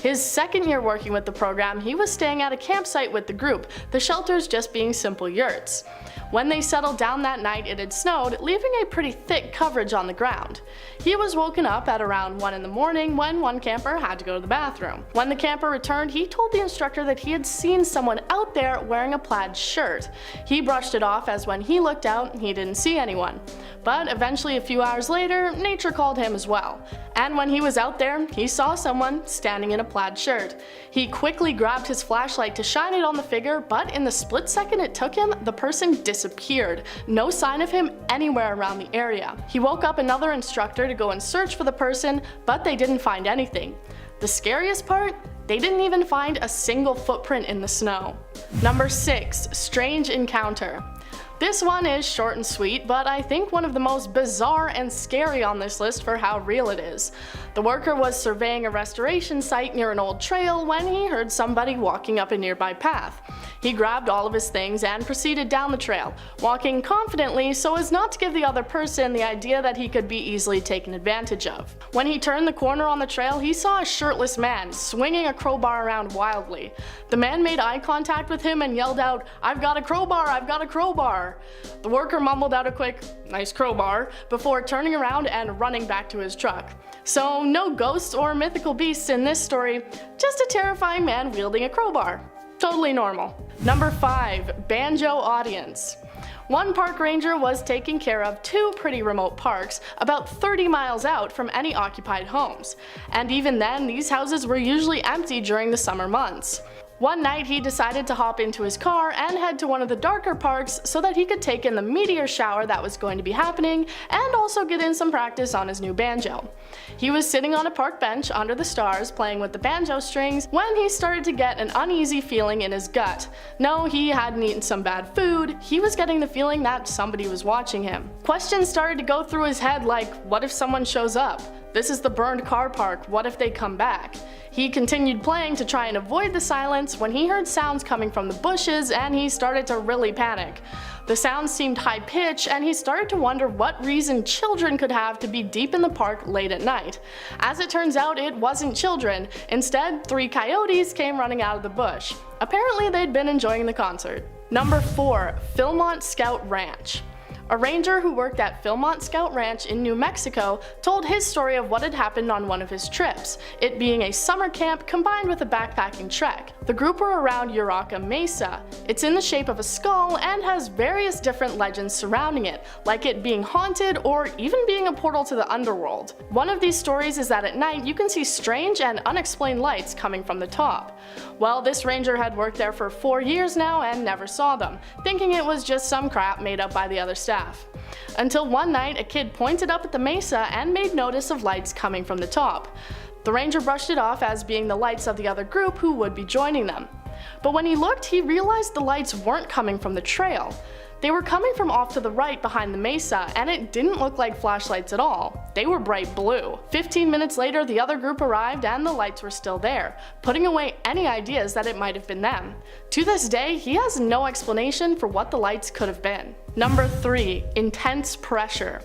His second year working with the program, he was staying at a campsite with the group, the shelters just being simple yurts. When they settled down that night, it had snowed, leaving a pretty thick coverage on the ground. He was woken up at around 1 in the morning when one camper had to go to the bathroom. When the camper returned, he told the instructor that he had seen someone out there wearing a plaid shirt. He brushed it off as when he looked out, he didn't see anyone. But eventually, a few hours later, nature called him as well. And when he was out there, he saw someone standing in a plaid shirt. He quickly grabbed his flashlight to shine it on the figure, but in the split second it took him, the person disappeared disappeared. No sign of him anywhere around the area. He woke up another instructor to go and search for the person, but they didn't find anything. The scariest part? They didn't even find a single footprint in the snow. Number 6. Strange encounter. This one is short and sweet, but I think one of the most bizarre and scary on this list for how real it is. The worker was surveying a restoration site near an old trail when he heard somebody walking up a nearby path. He grabbed all of his things and proceeded down the trail, walking confidently so as not to give the other person the idea that he could be easily taken advantage of. When he turned the corner on the trail, he saw a shirtless man swinging a crowbar around wildly. The man made eye contact with him and yelled out, "I've got a crowbar, I've got a crowbar." The worker mumbled out a quick, "Nice crowbar," before turning around and running back to his truck. So no ghosts or mythical beasts in this story, just a terrifying man wielding a crowbar. Totally normal. Number 5. Banjo audience. One park ranger was taking care of 2 pretty remote parks about 30 miles out from any occupied homes, and even then these houses were usually empty during the summer months. One night he decided to hop into his car and head to one of the darker parks so that he could take in the meteor shower that was going to be happening and also get in some practice on his new banjo. He was sitting on a park bench under the stars playing with the banjo strings when he started to get an uneasy feeling in his gut. No, he hadn't eaten some bad food, he was getting the feeling that somebody was watching him. Questions started to go through his head like, what if someone shows up? This is the burned car park, what if they come back? He continued playing to try and avoid the silence when he heard sounds coming from the bushes and he started to really panic. The sounds seemed high-pitched and he started to wonder what reason children could have to be deep in the park late at night. As it turns out, it wasn't children. Instead, 3 coyotes came running out of the bush. Apparently they'd been enjoying the concert. Number 4. PHILMONT Scout Ranch. A ranger who worked at PHILMONT Scout Ranch in New Mexico told his story of what had happened on one of his trips, it being a summer camp combined with a backpacking trek. The group were around Uraca Mesa. It's in the shape of a skull and has various different legends surrounding it, like it being haunted or even being a portal to the underworld. One of these stories is that at night you can see strange and unexplained lights coming from the top. Well, this ranger had worked there for 4 years now and never saw them, thinking it was just some crap made up by the other staff. Until one night a kid pointed up at the mesa and made notice of lights coming from the top. The ranger brushed it off as being the lights of the other group who would be joining them. But when he looked, he realized the lights weren't coming from the trail. They were coming from off to the right behind the mesa, and it didn't look like flashlights at all. They were bright blue. 15 minutes later, the other group arrived and the lights were still there, putting away any ideas that it might have been them. To this day, he has no explanation for what the lights could have been. Number 3. Intense pressure.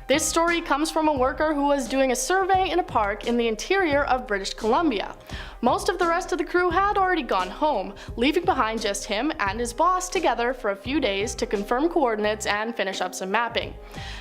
This story comes from a worker who was doing a survey in a park in the interior of British Columbia. Most of the rest of the crew had already gone home, leaving behind just him and his boss together for a few days to confirm coordinates and finish up some mapping.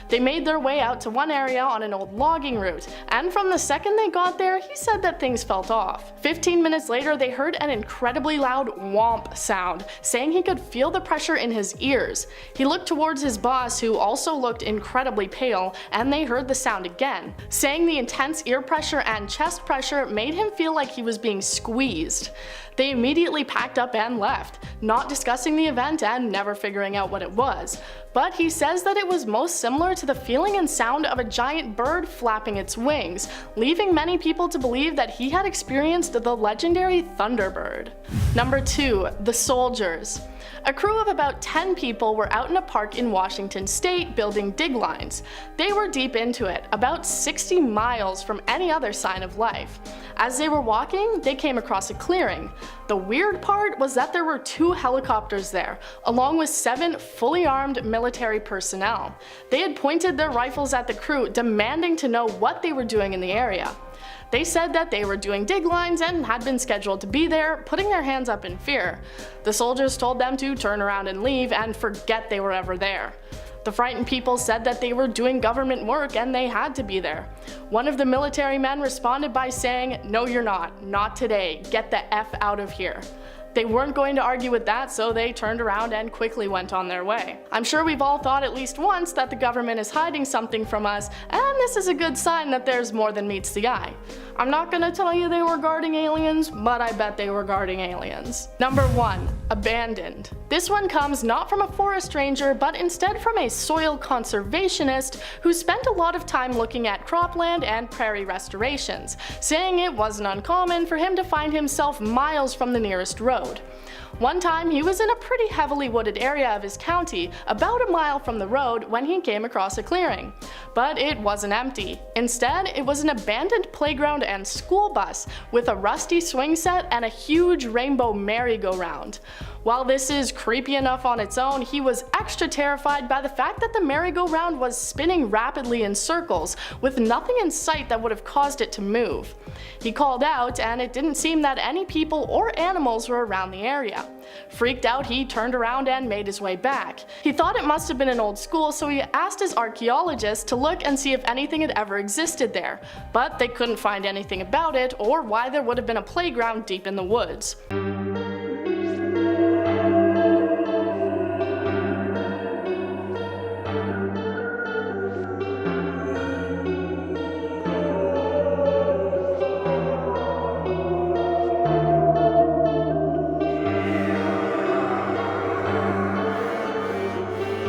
They made their way out to one area on an old logging route, and from the second they got there, he said that things felt off. 15 minutes later, they heard an incredibly loud whomp sound, saying he could feel the pressure in his ears. He looked towards his boss, who also looked incredibly pale, and they heard the sound again, saying the intense ear pressure and chest pressure made him feel like he was being squeezed. They immediately packed up and left, not discussing the event and never figuring out what it was. But he says that it was most similar to the feeling and sound of a giant bird flapping its wings, leaving many people to believe that he had experienced the legendary Thunderbird. Number 2. The Soldiers. A crew of about 10 people were out in a park in Washington state building dig lines. They were deep into it, about 60 miles from any other sign of life. As they were walking, they came across a clearing. The weird part was that there were 2 helicopters there, along with 7 fully armed military personnel. They had pointed their rifles at the crew, demanding to know what they were doing in the area. They said that they were doing dig lines and had been scheduled to be there, putting their hands up in fear. The soldiers told them to turn around and leave and forget they were ever there. The frightened people said that they were doing government work and they had to be there. One of the military men responded by saying, "No, you're not. Not today. Get the F out of here." They weren't going to argue with that, so they turned around and quickly went on their way. I'm sure we've all thought at least once that the government is hiding something from us, and this is a good sign that there's more than meets the eye. I'm not gonna tell you they were guarding aliens, but I bet they were guarding aliens. Number 1. Abandoned. This one comes not from a forest ranger, but instead from a soil conservationist who spent a lot of time looking at cropland and prairie restorations, saying it wasn't uncommon for him to find himself miles from the nearest road. One time he was in a pretty heavily wooded area of his county, about a mile from the road, when he came across a clearing. But it wasn't empty. Instead, it was an abandoned playground and school bus with a rusty swing set and a huge rainbow merry-go-round. While this is creepy enough on its own, he was extra terrified by the fact that the merry-go-round was spinning rapidly in circles, with nothing in sight that would have caused it to move. He called out, and it didn't seem that any people or animals were around the area. Freaked out, he turned around and made his way back. He thought it must have been an old school, so he asked his archaeologist to look and see if anything had ever existed there, but they couldn't find anything about it or why there would have been a playground deep in the woods.